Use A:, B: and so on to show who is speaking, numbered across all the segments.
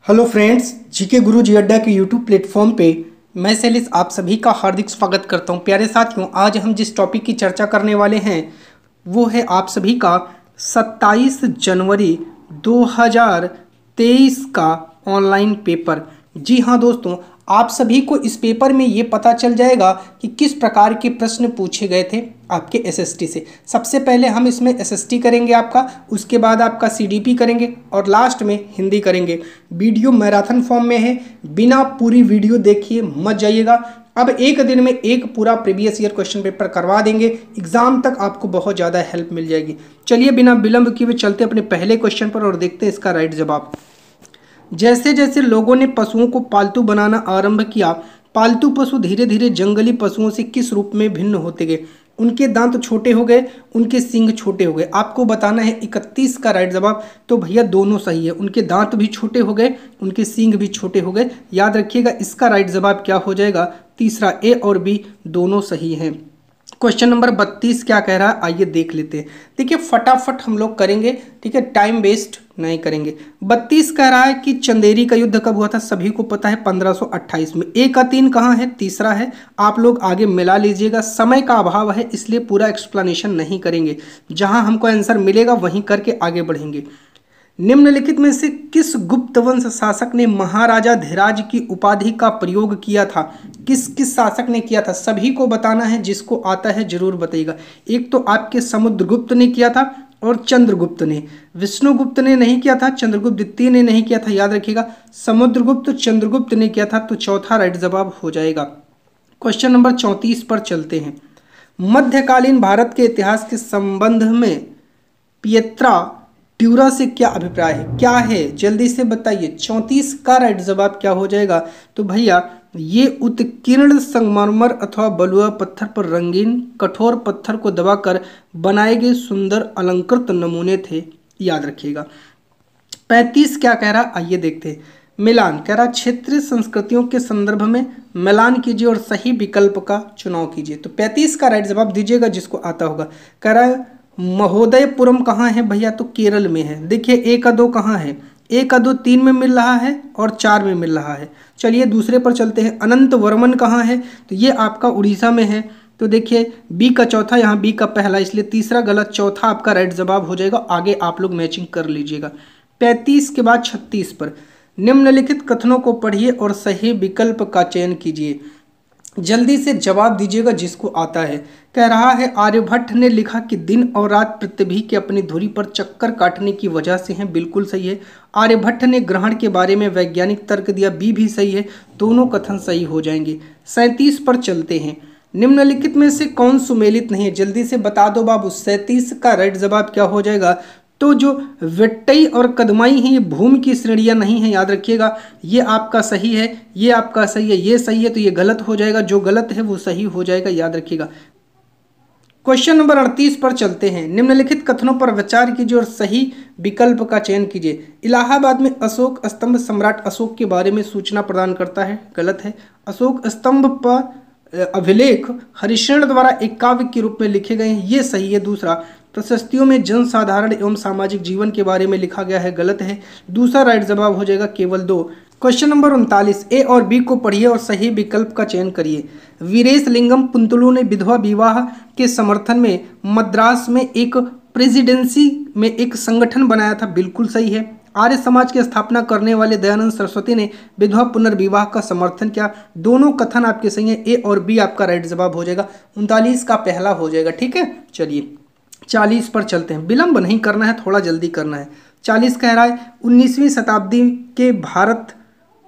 A: Hello friends, GK गुरु जी अड्डा के YouTube platform पे मैं शैलेश आप सभी का हार्दिक स्वागत करता हूं। प्यारे साथियों, आज हम जिस टॉपिक की चर्चा करने वाले हैं वो है आप सभी का 27 जनवरी 2023 का ऑनलाइन पेपर। जी हाँ दोस्तों, आप सभी को इस पेपर में ये पता चल जाएगा कि किस प्रकार के प्रश्न पूछे गए थे आपके एसएसटी से। सबसे पहले हम इसमें एसएसटी करेंगे आपका, उसके बाद आपका सीडीपी करेंगे और लास्ट में हिंदी करेंगे। वीडियो मैराथन फॉर्म में है, बिना पूरी वीडियो देखिए मत जाइएगा। अब एक दिन में एक पूरा प्रीवियस ईयर क्वेश्चन पेपर करवा देंगे, एग्जाम तक आपको बहुत ज़्यादा हेल्प मिल जाएगी। चलिए बिना विलंब किए हुए चलते अपने पहले क्वेश्चन पर और देखते हैं इसका राइट जवाब। जैसे जैसे लोगों ने पशुओं को पालतू बनाना आरंभ किया, पालतू पशु धीरे धीरे जंगली पशुओं से किस रूप में भिन्न होते गए? उनके दांत छोटे हो गए, उनके सींग छोटे हो गए। आपको बताना है 31 का राइट जवाब। तो भैया दोनों सही है, उनके दांत भी छोटे हो गए, उनके सींग भी छोटे हो गए। याद रखिएगा इसका राइट जवाब क्या हो जाएगा? तीसरा, ए और बी दोनों सही हैं। क्वेश्चन नंबर 32 क्या कह रहा है, आइए देख लेते हैं। देखिए फटाफट हम लोग करेंगे, ठीक है, टाइम वेस्ट नहीं करेंगे। 32 कह रहा है कि चंदेरी का युद्ध कब हुआ था? सभी को पता है 1528 में। ए का 3 कहाँ है? तीसरा है। आप लोग आगे मिला लीजिएगा, समय का अभाव है इसलिए पूरा एक्सप्लेनेशन नहीं करेंगे, जहां हमको आंसर मिलेगा वहीं करके आगे बढ़ेंगे। निम्नलिखित में से किस गुप्त वंश शासक ने महाराजा धीराज की उपाधि का प्रयोग किया था? किस किस शासक ने किया था? सभी को बताना है, जिसको आता है जरूर बताइएगा। एक तो आपके समुद्रगुप्त ने किया था और चंद्रगुप्त ने। विष्णुगुप्त ने नहीं किया था, चंद्रगुप्त द्वितीय ने नहीं किया था। याद रखिएगा समुद्रगुप्त चंद्रगुप्त ने किया था, तो चौथा राइट जवाब हो जाएगा। क्वेश्चन नंबर 34 पर चलते हैं। मध्यकालीन भारत के इतिहास के संबंध में पियत्रा ट्यूरा से क्या अभिप्राय है? क्या है जल्दी से बताइए। 34 का राइट जवाब क्या हो जाएगा? तो भैया ये उत्कीर्ण संगमरमर अथवा बलुआ पत्थर पर रंगीन कठोर पत्थर को दबाकर बनाए गए सुंदर अलंकृत नमूने थे। याद रखिएगा। 35 क्या कह रहा, आइए देखते हैं। मिलान कह रहा क्षेत्रीय संस्कृतियों के संदर्भ में मिलान कीजिए और सही विकल्प का चुनाव कीजिए। तो 35 का राइट जवाब दीजिएगा जिसको आता होगा। कह रहा है महोदयपुरम कहाँ है भैया? तो केरल में है। देखिए ए का 2 कहाँ है? ए का 2 3 में मिल रहा है और 4 में मिल रहा है। चलिए दूसरे पर चलते हैं। अनंत वर्मन कहाँ है? तो ये आपका उड़ीसा में है। तो देखिए बी का चौथा, यहाँ बी का पहला, इसलिए तीसरा गलत, चौथा आपका राइट जवाब हो जाएगा। आगे आप लोग मैचिंग कर लीजिएगा। 35 के बाद 36 पर निम्नलिखित कथनों को पढ़िए और सही विकल्प का चयन कीजिए। जल्दी से जवाब दीजिएगा जिसको आता है। कह रहा है आर्यभट्ट ने लिखा कि दिन और रात पृथ्वी के अपनी धुरी पर चक्कर काटने की वजह से हैं। बिल्कुल सही है। आर्यभट्ट ने ग्रहण के बारे में वैज्ञानिक तर्क दिया, बी भी सही है। दोनों कथन सही हो जाएंगे। 37 पर चलते हैं। निम्नलिखित में से कौन सुमेलित नहीं है? जल्दी से बता दो बाबू। 37 का राइट जवाब क्या हो जाएगा? तो जो वेट्टई और कदमाई हैं ये भूमि की श्रेणियां नहीं है। याद रखिएगा ये आपका सही है, ये आपका सही है, ये सही है, तो ये गलत हो जाएगा। जो गलत है वो सही हो जाएगा। याद रखिएगा। क्वेश्चन नंबर 38 पर चलते हैं। निम्नलिखित कथनों पर विचार कीजिए और सही विकल्प का चयन कीजिए। इलाहाबाद में अशोक स्तंभ सम्राट अशोक के बारे में सूचना प्रदान करता है। गलत है। अशोक स्तंभ पर अभिलेख हरिश्चंद्र द्वारा एक काव्य के रूप में लिखे गए हैं। ये सही है। दूसरा, प्रशस्तियों में जनसाधारण एवं सामाजिक जीवन के बारे में लिखा गया है। गलत है। दूसरा राइट जवाब हो जाएगा केवल 2। क्वेश्चन नंबर 39, ए और बी को पढ़िए और सही विकल्प का चयन करिए। वीरेश लिंगम पुंतलू ने विधवा विवाह के समर्थन में मद्रास में एक प्रेसिडेंसी में एक संगठन बनाया था। बिल्कुल सही है। आर्य समाज की स्थापना करने वाले दयानंद सरस्वती ने विधवा पुनर्विवाह का समर्थन किया। दोनों कथन आपके सही हैं। ए और बी आपका राइट जवाब हो जाएगा। 39 का पहला हो जाएगा। ठीक है, चलिए 40 पर चलते हैं। विलंब नहीं करना है, थोड़ा जल्दी करना है। 40 कह रहा है 19वीं शताब्दी के भारत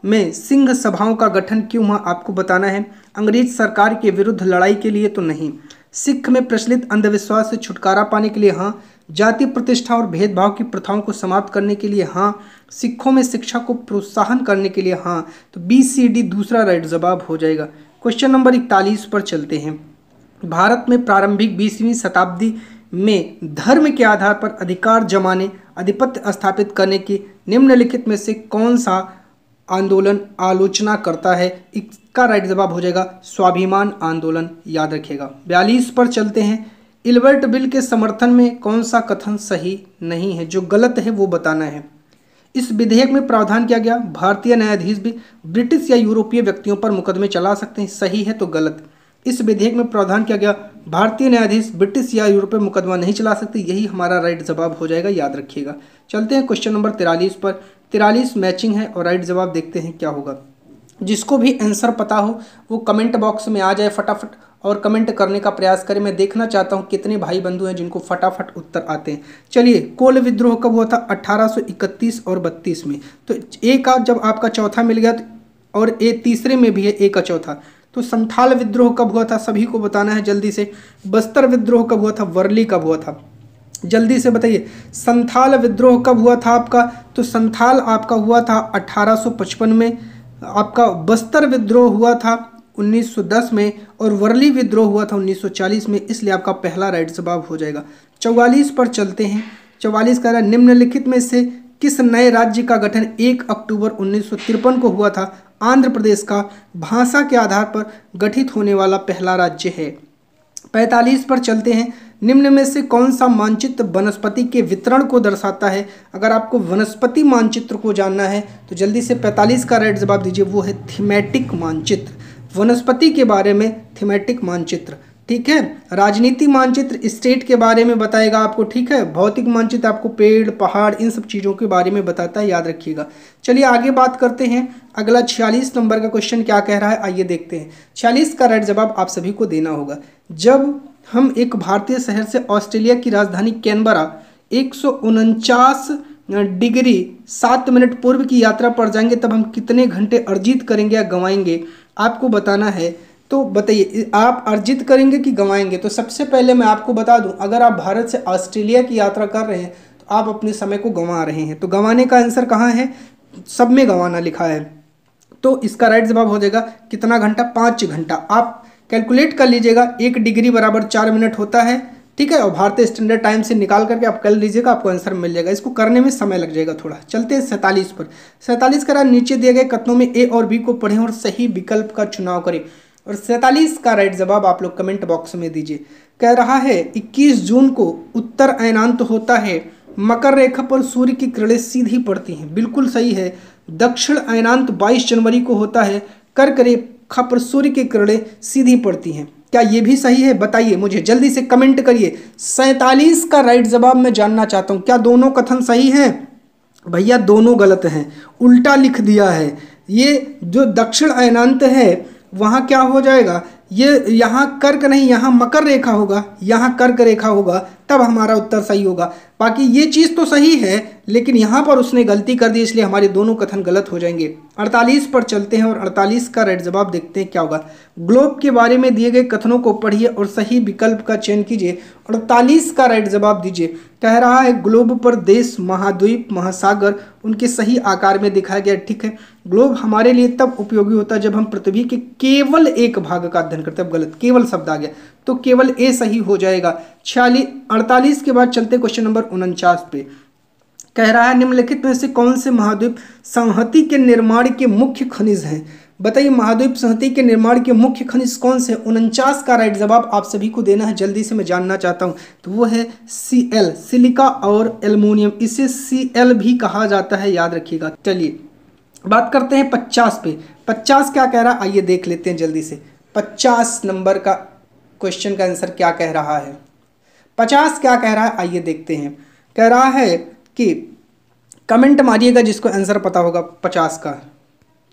A: में सिंह सभाओं का गठन क्यों हुआ? आपको बताना है। अंग्रेज सरकार के विरुद्ध लड़ाई के लिए तो नहीं। सिख में प्रचलित अंधविश्वास से छुटकारा पाने के लिए हाँ। जाति प्रतिष्ठा और भेदभाव की प्रथाओं को समाप्त करने के लिए हाँ। सिखों में शिक्षा को प्रोत्साहन करने के लिए हाँ। तो बी सी डी दूसरा राइट जवाब हो जाएगा। क्वेश्चन नंबर 41 पर चलते हैं। भारत में प्रारंभिक 20वीं शताब्दी में धर्म के आधार पर अधिकार जमाने आधिपत्य स्थापित करने की निम्नलिखित में से कौन सा आंदोलन आलोचना करता है? इसका राइट जवाब हो जाएगा स्वाभिमान आंदोलन। याद रखिएगा। 42 पर चलते हैं। इल्बर्ट बिल के समर्थन में कौन सा कथन सही नहीं है? जो गलत है वो बताना है। इस विधेयक में प्रावधान किया गया भारतीय न्यायाधीश भी ब्रिटिश या यूरोपीय व्यक्तियों पर मुकदमे चला सकते हैं, सही है तो गलत। इस विधेयक में प्रावधान किया गया भारतीय न्यायाधीश ब्रिटिश या यूरोपीय मुकदमा नहीं चला सकते, यही हमारा राइट जवाब हो जाएगा, याद रखिएगा। चलते हैं क्वेश्चन नंबर 43 पर। 43 मैचिंग है और राइट जवाब देखते हैं क्या होगा। जिसको भी आंसर पता हो वो कमेंट बॉक्स में आ जाए फटाफट और कमेंट करने का प्रयास करें। मैं देखना चाहता हूं कितने भाई बंधु हैं जिनको फटाफट उत्तर आते हैं। चलिए, कोल विद्रोह कब हुआ था? 1831 और 32 में। तो ए का जब आपका चौथा मिल गया और ए तीसरे में भी है ए का चौथा। तो संथाल विद्रोह कब हुआ था? सभी को बताना है जल्दी से। बस्तर विद्रोह कब हुआ था? वर्ली कब हुआ था? जल्दी से बताइए। संथाल विद्रोह कब हुआ था आपका? तो संथाल आपका हुआ था 1855 में। आपका बस्तर विद्रोह हुआ था 1910 में और वर्ली विद्रोह हुआ था 1940 में, इसलिए आपका पहला राइट जवाब हो जाएगा। 44 पर चलते हैं। 44 कह रहा है निम्नलिखित में से किस नए राज्य का गठन 1 अक्टूबर 1953 को हुआ था? आंध्र प्रदेश का भाषा के आधार पर गठित होने वाला पहला राज्य है। 45 पर चलते हैं। निम्न में से कौन सा मानचित्र वनस्पति के वितरण को दर्शाता है? अगर आपको वनस्पति मानचित्र को जानना है तो जल्दी से 45 का राइट जवाब दीजिए, वो है थीमेटिक मानचित्र। वनस्पति के बारे में थीमेटिक मानचित्र, ठीक है। राजनीति मानचित्र स्टेट के बारे में बताएगा आपको, ठीक है। भौतिक मानचित्र आपको पेड़ पहाड़ इन सब चीज़ों के बारे में बताता है, याद रखिएगा। चलिए आगे बात करते हैं। अगला 46 नंबर का क्वेश्चन क्या कह रहा है, आइए देखते हैं। 46 का राइट जवाब आप सभी को देना होगा। जब हम एक भारतीय शहर से ऑस्ट्रेलिया की राजधानी कैनबरा 149 डिग्री 7 मिनट पूर्व की यात्रा पर जाएंगे तब हम कितने घंटे अर्जित करेंगे या गंवाएंगे, आपको बताना है। तो बताइए, आप अर्जित करेंगे कि गंवाएंगे? तो सबसे पहले मैं आपको बता दूं, अगर आप भारत से ऑस्ट्रेलिया की यात्रा कर रहे हैं तो आप अपने समय को गंवा रहे हैं। तो गंवाने का आंसर कहाँ है? सब में गंवाना लिखा है। तो इसका राइट जवाब हो जाएगा कितना घंटा? 5 घंटा। आप कैलकुलेट कर लीजिएगा, 1 डिग्री बराबर 4 मिनट होता है, ठीक है। और भारतीय स्टैंडर्ड टाइम से निकाल करके आप कर लीजिएगा, आपको आंसर मिल जाएगा। इसको करने में समय लग जाएगा थोड़ा। चलते हैं 47 पर। 47 का नीचे दिए गए कथनों में ए और बी को पढ़ें और सही विकल्प का चुनाव करें। और 47 का राइट जवाब आप लोग कमेंट बॉक्स में दीजिए। कह रहा है 21 जून को उत्तर अयनांत होता है, मकर रेखा पर सूर्य की किरणें सीधी पड़ती हैं, बिल्कुल सही है। दक्षिण अयनांत 22 जनवरी को होता है, कर्क रेखा पर सूर्य की किरणें सीधी पड़ती हैं। क्या ये भी सही है? बताइए मुझे जल्दी से कमेंट करिए। 47 का राइट जवाब मैं जानना चाहता हूँ, क्या दोनों कथन सही हैं? भैया दोनों गलत हैं, उल्टा लिख दिया है। ये जो दक्षिण अयनांत है वहाँ क्या हो जाएगा, ये यहाँ कर्क नहीं, यहाँ मकर रेखा होगा, यहाँ कर्क रेखा होगा, तब हमारा उत्तर सही होगा। बाकी ये चीज़ तो सही है लेकिन यहाँ पर उसने गलती कर दी, इसलिए हमारे दोनों कथन गलत हो जाएंगे। 48 पर चलते हैं और 48 का राइट जवाब देखते हैं क्या होगा। ग्लोब के बारे में दिए गए कथनों को पढ़िए और सही विकल्प का चयन कीजिए। 48 का राइट जवाब दीजिए। कह रहा है ग्लोब पर देश, महाद्वीप, महासागर उनके सही आकार में दिखाया गया, ठीक है। ग्लोब हमारे लिए तब उपयोगी होता है जब हम पृथ्वी के केवल एक भाग का अध्ययन करते हैं। गलत, केवल शब्द आ गया, तो केवल ए सही हो जाएगा। 48 के बाद चलते क्वेश्चन नंबर 49 पे। कह रहा है निम्नलिखित में से कौन से महाद्वीप संहति के निर्माण के मुख्य खनिज हैं? बताइए महाद्वीप संहति के निर्माण के मुख्य खनिज कौन से? 49 का राइट जवाब आप सभी को देना है, जल्दी से मैं जानना चाहता हूं। तो वो है Cl, सिलिका और एल्युमिनियम, इसे Cl भी कहा जाता है, याद रखिएगा। चलिए बात करते हैं 50 पे। 50 क्या कह रहा है, आइए देख लेते हैं जल्दी से। 50 नंबर का क्वेश्चन का आंसर क्या कह रहा है? 50 क्या कह रहा है, आइए देखते हैं। कह रहा है कि कमेंट मारिएगा जिसको आंसर पता होगा 50 का।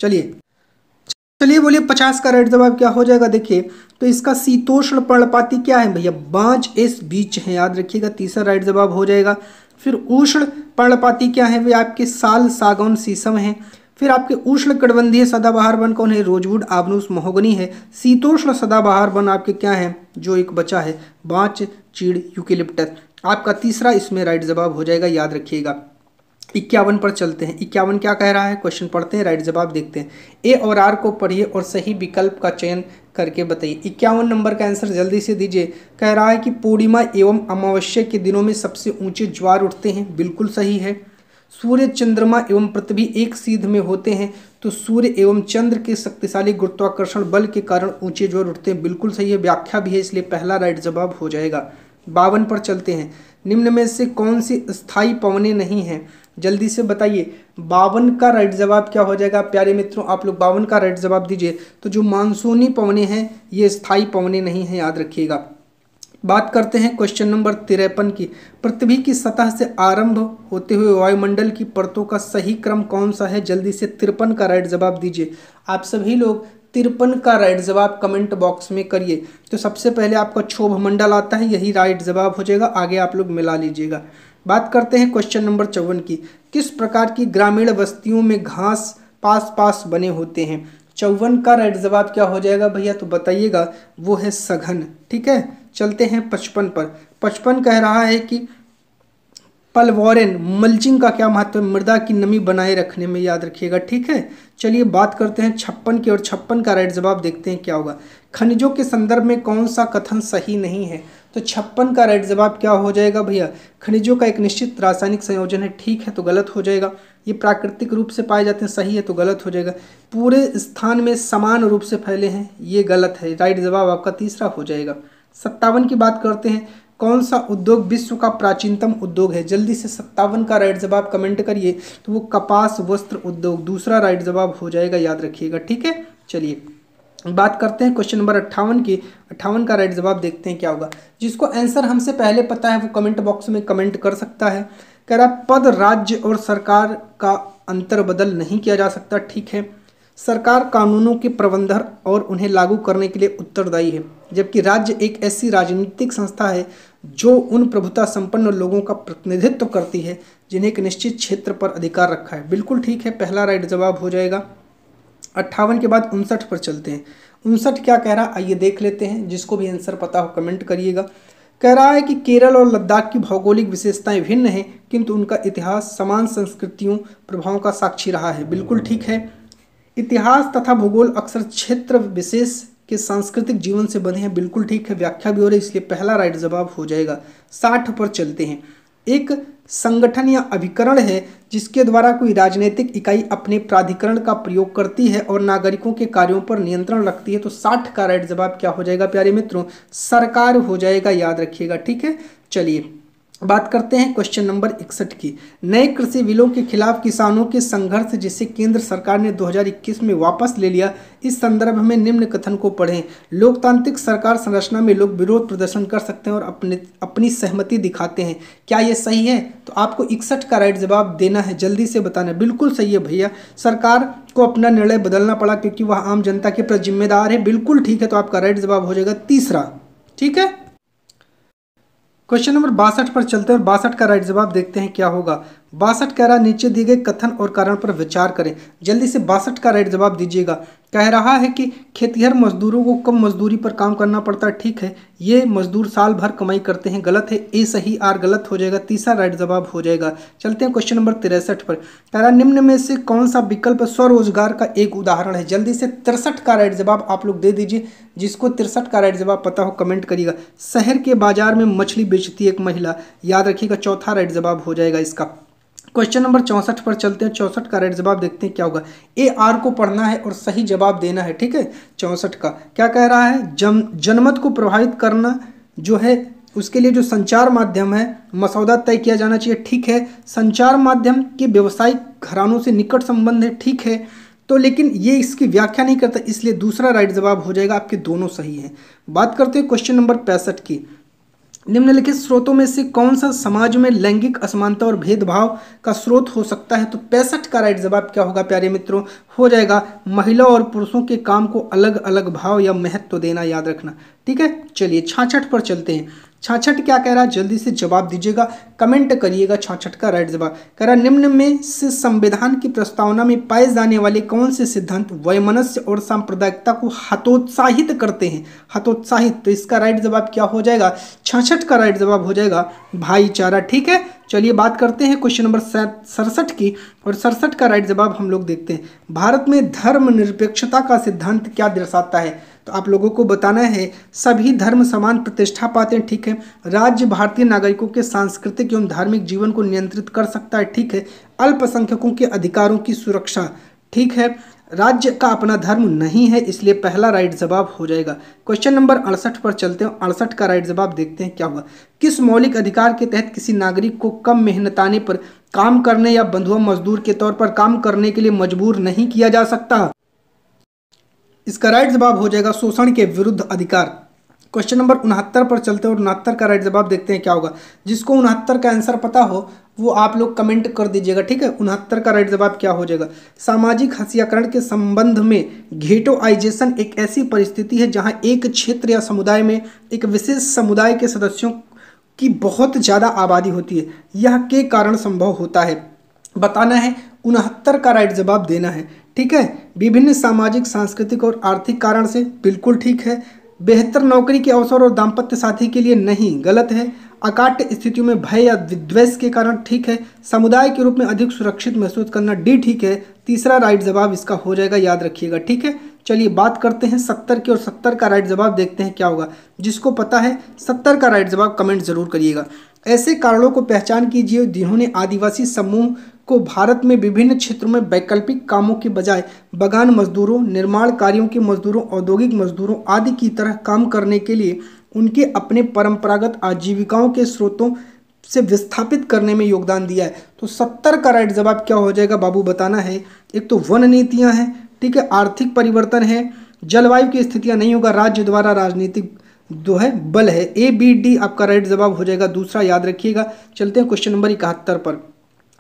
A: चलिए बोलिए 50 का राइट जवाब क्या हो जाएगा? देखिए तो इसका शीतोष्ण पर्णपाती क्या है भैया? बांज एस बीच है, याद रखिएगा, तीसरा राइट जवाब हो जाएगा। फिर उष्ण पर्णपाती क्या है? वे आपके साल, सागौन, शीशम है। फिर आपके उष्ण कटिबंधीय सदाबहार वन कौन है? रोजवुड, आबनूस, महोगनी है। शीतोष्ण सदाबहार वन आपके क्या है जो एक बचा है? बांच, चीड़, यूकेलिप्टस। आपका तीसरा इसमें राइट जवाब हो जाएगा, याद रखिएगा। 51 पर चलते हैं। 51 क्या कह रहा है, क्वेश्चन पढ़ते हैं, राइट जवाब देखते हैं। ए और आर को पढ़िए और सही विकल्प का चयन करके बताइए। 51 नंबर का आंसर जल्दी से दीजिए। कह रहा है कि पूर्णिमा एवं अमावस्या के दिनों में सबसे ऊंचे ज्वार उठते हैं, बिल्कुल सही है। सूर्य, चंद्रमा एवं पृथ्वी एक सीध में होते हैं तो सूर्य एवं चंद्र के शक्तिशाली गुरुत्वाकर्षण बल के कारण ऊंचे ज्वार उठते हैं, बिल्कुल सही है। व्याख्या भी है, इसलिए पहला राइट जवाब हो जाएगा। 52 पर चलते हैं। निम्न में से कौन सी स्थायी पवनें नहीं हैं? जल्दी से बताइए 52 का राइट जवाब क्या हो जाएगा प्यारे मित्रों, आप लोग 52 का राइट जवाब दीजिए। तो जो मानसूनी पवनें हैं ये स्थायी पवनें नहीं हैं, याद रखिएगा। बात करते हैं क्वेश्चन नंबर 53 की। पृथ्वी की सतह से आरंभ होते हुए वायुमंडल की परतों का सही क्रम कौन सा है? जल्दी से 53 का राइट जवाब दीजिए। आप सभी लोग 53 का राइट जवाब कमेंट बॉक्स में करिए। तो सबसे पहले आपका क्षोभ मंडल आता है, यही राइट जवाब हो जाएगा, आगे आप लोग मिला लीजिएगा। बात करते हैं क्वेश्चन नंबर 54 की। किस प्रकार की ग्रामीण बस्तियों में घास पास पास बने होते हैं? 54 का राइट जवाब क्या हो जाएगा भैया? तो बताइएगा, वो है सघन। ठीक है, चलते हैं 55 पर। 55 कह रहा है कि पलवोरेन मल्चिंग का क्या महत्व है? मृदा की नमी बनाए रखने में, याद रखिएगा। ठीक है, चलिए बात करते हैं 56 की, और 56 का राइट जवाब देखते हैं क्या होगा। खनिजों के संदर्भ में कौन सा कथन सही नहीं है? तो 56 का राइट जवाब क्या हो जाएगा भैया? खनिजों का एक निश्चित रासायनिक संयोजन है, ठीक है, तो गलत हो जाएगा। ये प्राकृतिक रूप से पाए जाते हैं, सही है, तो गलत हो जाएगा। पूरे स्थान में समान रूप से फैले हैं, ये गलत है, राइट जवाब आपका तीसरा हो जाएगा। 57 की बात करते हैं। कौन सा उद्योग विश्व का प्राचीनतम उद्योग है? जल्दी से 57 का राइट जवाब कमेंट करिए। तो वो कपास वस्त्र उद्योग दूसरा राइट जवाब हो जाएगा, याद रखिएगा। ठीक है, चलिए बात करते हैं क्वेश्चन नंबर 58 की। 58 का राइट जवाब देखते हैं क्या होगा। जिसको आंसर हमसे पहले पता है वो कमेंट बॉक्स में कमेंट कर सकता है। कह रहा पद राज्य और सरकार का अंतर बदल नहीं किया जा सकता। ठीक है, सरकार कानूनों के प्रबंधन और उन्हें लागू करने के लिए उत्तरदायी है, जबकि राज्य एक ऐसी राजनीतिक संस्था है जो उन प्रभुता संपन्न लोगों का प्रतिनिधित्व करती है जिन्हें एक निश्चित क्षेत्र पर अधिकार रखा है। बिल्कुल ठीक है, पहला राइट जवाब हो जाएगा। 58 के बाद 59 पर चलते हैं। 59 क्या कह रहा है आइए देख लेते हैं, जिसको भी आंसर पता हो कमेंट करिएगा। कह रहा है कि केरल और लद्दाख की भौगोलिक विशेषताएं भिन्न हैं, किंतु उनका इतिहास समान संस्कृतियों प्रभावों का साक्षी रहा है। बिल्कुल ठीक है, इतिहास तथा भूगोल अक्सर क्षेत्र विशेष के सांस्कृतिक जीवन से बने हैं। बिल्कुल ठीक है, व्याख्या भी हो रही है, इसलिए पहला राइट जवाब हो जाएगा। 60 पर चलते हैं। एक संगठन या अभिकरण है जिसके द्वारा कोई राजनीतिक इकाई अपने प्राधिकरण का प्रयोग करती है और नागरिकों के कार्यों पर नियंत्रण रखती है। तो 60 का राइट जवाब क्या हो जाएगा प्यारे मित्रों? सरकार हो जाएगा, याद रखिएगा। ठीक है, चलिए बात करते हैं क्वेश्चन नंबर 61 की। नए कृषि बिलों के खिलाफ किसानों के संघर्ष जिसे केंद्र सरकार ने 2021 में वापस ले लिया, इस संदर्भ में निम्न कथन को पढ़ें। लोकतांत्रिक सरकार संरचना में लोग विरोध प्रदर्शन कर सकते हैं और अपनी सहमति दिखाते हैं। क्या ये सही है? तो आपको 61 का राइट जवाब देना है, जल्दी से बताना। बिल्कुल सही है भैया, सरकार को अपना निर्णय बदलना पड़ा क्योंकि वह आम जनता के प्रति जिम्मेदार है। बिल्कुल ठीक है, तो आपका राइट जवाब हो जाएगा तीसरा। ठीक है, क्वेश्चन नंबर 62 पर चलते हैं और 62 का राइट जवाब देखते हैं क्या होगा। 62 कह रहा नीचे दिए गए कथन और कारण पर विचार करें। जल्दी से 62 का राइट जवाब दीजिएगा। कह रहा है कि खेतिहर मजदूरों को कम मजदूरी पर काम करना पड़ता है। ठीक है, ये मजदूर साल भर कमाई करते हैं, गलत है। ए सही, आर गलत हो जाएगा, तीसरा राइट जवाब हो जाएगा। चलते हैं क्वेश्चन नंबर 63 पर। कह रहा निम्न में से कौन सा विकल्प स्वरोजगार का एक उदाहरण है? जल्दी से 63 का राइट जवाब आप लोग दे दीजिए। जिसको 63 का राइट जवाब पता हो कमेंट करिएगा। शहर के बाजार में मछली बेचती एक महिला, याद रखिएगा, चौथा राइट जवाब हो जाएगा इसका। क्वेश्चन नंबर 64 पर चलते हैं। 64 का राइट जवाब देखते हैं क्या होगा। ए आर को पढ़ना है और सही जवाब देना है। ठीक है, 64 का क्या कह रहा है? जनमत को प्रभावित करना जो है उसके लिए जो संचार माध्यम है मसौदा तय किया जाना चाहिए। ठीक है, संचार माध्यम के व्यवसायिक घरानों से निकट संबंध है। ठीक है, तो लेकिन ये इसकी व्याख्या नहीं करता, इसलिए दूसरा राइट जवाब हो जाएगा। आपके दोनों सही हैं। बात करते हैं क्वेश्चन नंबर 65 की। निम्नलिखित स्रोतों में से कौन सा समाज में लैंगिक असमानता और भेदभाव का स्रोत हो सकता है? तो 65 का राइट जवाब क्या होगा प्यारे मित्रों? हो जाएगा महिला और पुरुषों के काम को अलग अलग भाव या महत्व देना, याद रखना। ठीक है, चलिए 66 पर चलते हैं। 66 क्या कह रहा है? जल्दी से जवाब दीजिएगा, कमेंट करिएगा। 66 का राइट जवाब कह रहा है निम्न में से संविधान की प्रस्तावना में पाए जाने वाले कौन से सिद्धांत वैमनस्य और सांप्रदायिकता को हतोत्साहित करते हैं? हतोत्साहित, तो इसका राइट जवाब क्या हो जाएगा? 66 का राइट जवाब हो जाएगा भाईचारा। ठीक है, चलिए बात करते हैं क्वेश्चन नंबर 67 की, और 67 का राइट जवाब हम लोग देखते हैं। भारत में धर्मनिरपेक्षता का सिद्धांत क्या दर्शाता है? तो आप लोगों को बताना है सभी धर्म समान प्रतिष्ठा पाते हैं। ठीक है, राज्य भारतीय नागरिकों के सांस्कृतिक एवं धार्मिक जीवन को नियंत्रित कर सकता है। ठीक है, अल्पसंख्यकों के अधिकारों की सुरक्षा। ठीक है। राज्य का अपना धर्म नहीं है, इसलिए पहला राइट जवाब हो जाएगा। क्वेश्चन नंबर 68 पर चलते हैं। 68 का राइट जवाब देखते हैं क्या होगा। किस मौलिक अधिकार के तहत किसी नागरिक को कम मेहनताने पर काम करने या बंधुआ मजदूर के तौर पर काम करने के लिए मजबूर नहीं किया जा सकता? इसका राइट जवाब हो जाएगा शोषण के विरुद्ध अधिकार। क्वेश्चन नंबर 69 पर चलते हैं और 69 का राइट जवाब देखते हैं क्या होगा। जिसको 69 का आंसर पता हो वो आप लोग कमेंट कर दीजिएगा, ठीक है। 69 का राइट जवाब क्या हो जाएगा। सामाजिक हस्तांतरण के संबंध में घेटोआइजेशन एक ऐसी परिस्थिति है जहां एक क्षेत्र या समुदाय में एक विशेष समुदाय के सदस्यों की बहुत ज़्यादा आबादी होती है। यह के कारण संभव होता है, बताना है। 69 का राइट जवाब देना है, ठीक है। विभिन्न सामाजिक, सांस्कृतिक और आर्थिक कारण से, बिल्कुल ठीक है। बेहतर नौकरी के अवसर और दाम्पत्य साथी के लिए, नहीं, गलत है। अकाट्य स्थितियों में भय या विद्वेष के कारण, ठीक है। समुदाय के रूप में अधिक सुरक्षित महसूस करना, डी, ठीक है। तीसरा राइट जवाब इसका हो जाएगा, याद रखिएगा, ठीक है। चलिए बात करते हैं 70 की और 70 का राइट जवाब देखते हैं क्या होगा। जिसको पता है 70 का राइट जवाब कमेंट जरूर करिएगा। ऐसे कारणों को पहचान कीजिए जिन्होंने आदिवासी समूह को भारत में विभिन्न क्षेत्रों में वैकल्पिक कामों के बजाय बगान मजदूरों, निर्माण कार्यों के मजदूरों, औद्योगिक मजदूरों आदि की तरह काम करने के लिए उनके अपने परंपरागत आजीविकाओं के स्रोतों से विस्थापित करने में योगदान दिया है। तो 70 का राइट जवाब क्या हो जाएगा बाबू, बताना है। एक तो वन नीतियाँ हैं, ठीक है, आर्थिक परिवर्तन है, जलवायु की स्थितियाँ नहीं होगा, राज्य द्वारा राजनीतिक जो है बल है। ए, बी, डी आपका राइट जवाब हो जाएगा दूसरा, याद रखिएगा। चलते हैं क्वेश्चन नंबर 71 पर।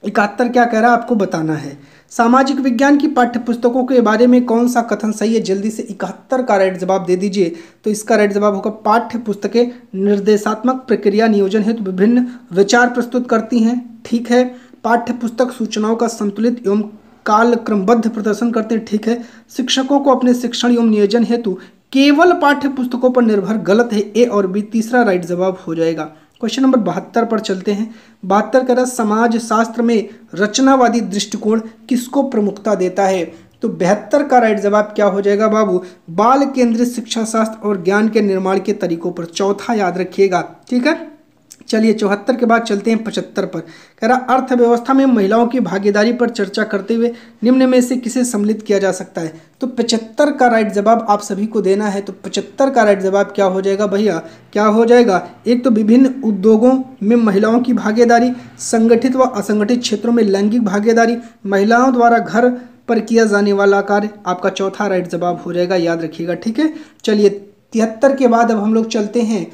A: 71 क्या कह रहा है आपको बताना है। सामाजिक विज्ञान की पाठ्य पुस्तकों के बारे में कौन सा कथन सही है, जल्दी से 71 का राइट जवाब दे दीजिए। तो इसका राइट जवाब होगा पाठ्य पुस्तकें निर्देशात्मक प्रक्रिया नियोजन हेतु विभिन्न विचार प्रस्तुत करती हैं, ठीक है। पाठ्य पुस्तक सूचनाओं का संतुलित एवं काल क्रमबद्ध प्रदर्शन करते हैं, ठीक है। शिक्षकों को अपने शिक्षण एवं नियोजन हेतु केवल पाठ्य पुस्तकों पर निर्भर, गलत है। ए और बी तीसरा राइट जवाब हो जाएगा। क्वेश्चन नंबर 72 पर चलते हैं। 72 कह रहा समाज शास्त्र में रचनावादी दृष्टिकोण किसको प्रमुखता देता है। तो 72 का राइट जवाब क्या हो जाएगा बाबू, बाल केंद्रित शिक्षा शास्त्र और ज्ञान के निर्माण के तरीकों पर, चौथा याद रखिएगा, ठीक है। चलिए 74 के बाद चलते हैं 75 पर। कह रहा अर्थव्यवस्था में महिलाओं की भागीदारी पर चर्चा करते हुए निम्न में से किसे सम्मिलित किया जा सकता है। तो 75 का राइट जवाब आप सभी को देना है। तो 75 का राइट जवाब क्या हो जाएगा भैया, क्या हो जाएगा। एक तो विभिन्न उद्योगों में महिलाओं की भागीदारी, संगठित व असंगठित क्षेत्रों में लैंगिक भागीदारी, महिलाओं द्वारा घर पर किया जाने वाला कार्य, आपका चौथा राइट जवाब हो जाएगा, याद रखिएगा, ठीक है। चलिए 73 के बाद अब हम लोग चलते हैं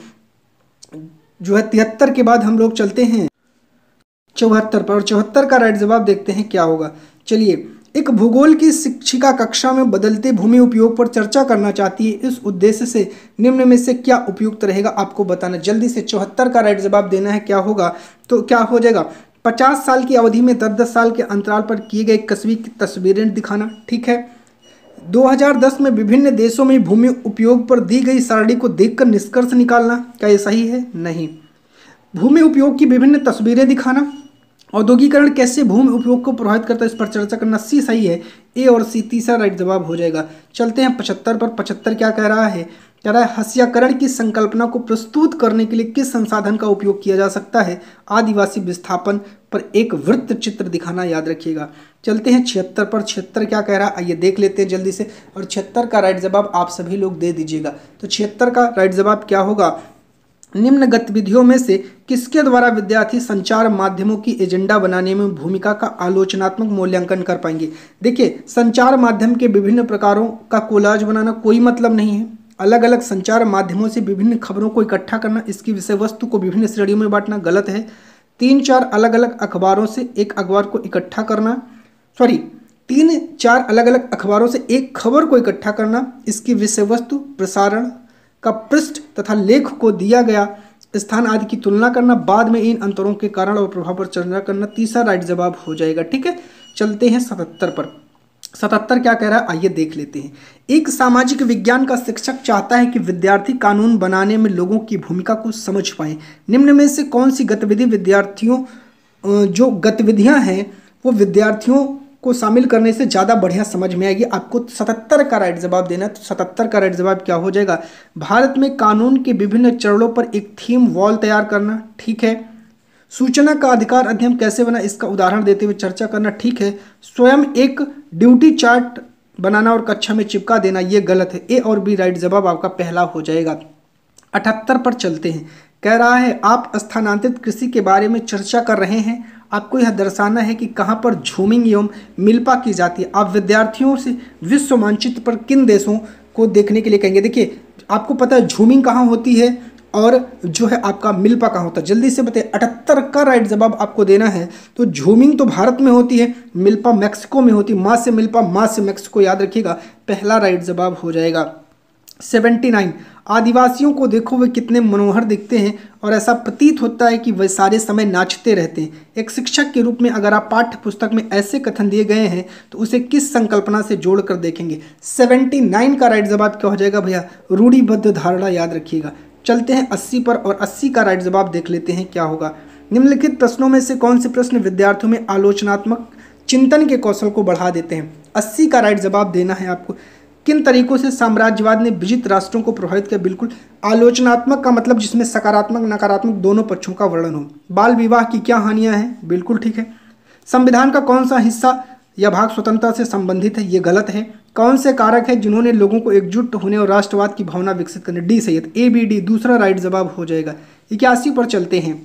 A: जो है 73 के बाद हम लोग चलते हैं 74 पर। और 74 का राइट जवाब देखते हैं क्या होगा। चलिए, एक भूगोल की शिक्षिका कक्षा में बदलते भूमि उपयोग पर चर्चा करना चाहती है, इस उद्देश्य से निम्न में से क्या उपयुक्त रहेगा आपको बताना। जल्दी से 74 का राइट जवाब देना है, क्या होगा। तो क्या हो जाएगा, 50 साल की अवधि में 10-10 साल के अंतराल पर किए गए कस्बी की तस्वीरें दिखाना, ठीक है। 2010 में विभिन्न देशों में भूमि उपयोग पर दी गई सारणी को देखकर निष्कर्ष निकालना, क्या ये सही है, नहीं। भूमि उपयोग की विभिन्न तस्वीरें दिखाना, औद्योगिकरण कैसे भूमि उपयोग को प्रभावित करता है इस पर चर्चा करना, सी सही है। ए और सी तीसरा राइट जवाब हो जाएगा। चलते हैं 75 पर। 75 क्या कह रहा है, कह रहा है हस्तांतरण की संकल्पना को प्रस्तुत करने के लिए किस संसाधन का उपयोग किया जा सकता है। आदिवासी विस्थापन पर एक वृत्त चित्र दिखाना, याद रखिएगा। चलते हैं 76 पर। 76 क्या कह रहा है आइए देख लेते हैं जल्दी से। और 76 का राइट जवाब आप सभी लोग दे दीजिएगा। तो 76 का राइट जवाब क्या होगा, निम्न गतिविधियों में से किसके द्वारा विद्यार्थी संचार माध्यमों की एजेंडा बनाने में भूमिका का आलोचनात्मक मूल्यांकन कर पाएंगे। देखिए, संचार माध्यम के विभिन्न प्रकारों का कोलाज बनाना कोई मतलब नहीं है। अलग अलग संचार माध्यमों से विभिन्न खबरों को इकट्ठा करना, इसकी विषय वस्तु को विभिन्न श्रेणियों में बांटना, गलत है। 3-4 अलग अलग अखबारों से एक अखबार को इकट्ठा करना, 3-4 अलग अलग अखबारों से एक खबर को इकट्ठा करना, इसकी विषय वस्तु, प्रसारण का पृष्ठ तथा लेख को दिया गया स्थान आदि की तुलना करना, बाद में इन अंतरों के कारण और प्रभाव पर चर्चा करना, तीसरा राइट जवाब हो जाएगा, ठीक है। चलते हैं 77 पर। 77 क्या कह रहा है आइए देख लेते हैं। एक सामाजिक विज्ञान का शिक्षक चाहता है कि विद्यार्थी कानून बनाने में लोगों की भूमिका को समझ पाएं। निम्न में से कौन सी गतिविधि विद्यार्थियों जो गतिविधियां हैं वो विद्यार्थियों को शामिल करने से ज़्यादा बढ़िया समझ में आएगी। आपको 77 का राइट जवाब देना। तो 77 का राइट जवाब क्या हो जाएगा, भारत में कानून के विभिन्न चरणों पर एक थीम वॉल तैयार करना, ठीक है। सूचना का अधिकार अधिनियम कैसे बना, इसका उदाहरण देते हुए चर्चा करना ठीक है। स्वयं एक ड्यूटी चार्ट बनाना और कक्षा में चिपका देना ये गलत है। ए और बी राइट जवाब आपका पहला हो जाएगा। 78 पर चलते हैं। कह रहा है आप स्थानांतरित कृषि के बारे में चर्चा कर रहे हैं। आपको यह दर्शाना है कि कहाँ पर झूमिंग एवं मिल्पा की जाती है। आप विद्यार्थियों से विश्व मानचित्र पर किन देशों को देखने के लिए कहेंगे। देखिए आपको पता है झूमिंग कहाँ होती है और जो है आपका मिल्पा कहाँ होता है। जल्दी से बताइए 78 का राइट जवाब आपको देना है। तो झूमिंग तो भारत में होती है, मिल्पा मैक्सिको में होती है। माँ से मिल्पा, माँ से मैक्सिको, याद रखिएगा पहला राइट जवाब हो जाएगा। 79 आदिवासियों को देखो वे कितने मनोहर दिखते हैं और ऐसा प्रतीत होता है कि वे सारे समय नाचते रहते हैं। एक शिक्षक के रूप में अगर आप पाठ्य पुस्तक में ऐसे कथन दिए गए हैं तो उसे किस संकल्पना से जोड़कर देखेंगे। 79 का राइट जवाब क्या हो जाएगा भैया, रूढ़िबद्ध धारणा, याद रखिएगा। चलते हैं 80 पर और 80 का राइट जवाब देख लेते हैं क्या होगा। निम्नलिखित प्रश्नों में से कौन से प्रश्न विद्यार्थियों में आलोचनात्मक चिंतन के कौशल को बढ़ा देते हैं। 80 का राइट जवाब देना है आपको। किन तरीकों से साम्राज्यवाद ने विजित राष्ट्रों को प्रभावित किया। बिल्कुल आलोचनात्मक का मतलब जिसमें सकारात्मक नकारात्मक दोनों पक्षों का वर्णन हो। बाल विवाह की क्या हानियां हैं, बिल्कुल ठीक है। संविधान का कौन सा हिस्सा या भाग स्वतंत्रता से संबंधित है, ये गलत है। कौन से कारक है जिन्होंने लोगों को एकजुट होने और राष्ट्रवाद की भावना विकसित करने, डी सही है। ए बी डी दूसरा राइट जवाब हो जाएगा। 81 पर चलते हैं।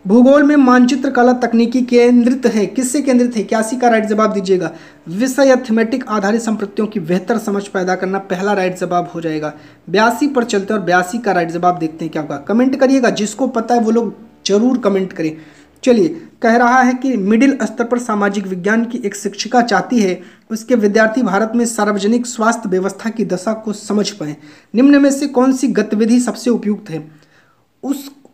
A: भूगोल में मानचित्र कला तकनीकी केंद्रित है, किससे केंद्रित है। 81 का राइट जवाब दीजिएगा। विषय या थीमेटिक आधारित संप्रतियों की बेहतर समझ पैदा करना, पहला राइट जवाब हो जाएगा। 82 पर चलते हैं और 82 का राइट जवाब देखते हैं क्या होगा। कमेंट करिएगा, जिसको पता है वो लोग जरूर कमेंट करें। चलिए कह रहा है कि मिडिल स्तर पर सामाजिक विज्ञान की एक शिक्षिका चाहती है उसके विद्यार्थी भारत में सार्वजनिक स्वास्थ्य व्यवस्था की दशा को समझ पाएं। निम्न में से कौन सी गतिविधि सबसे उपयुक्त है।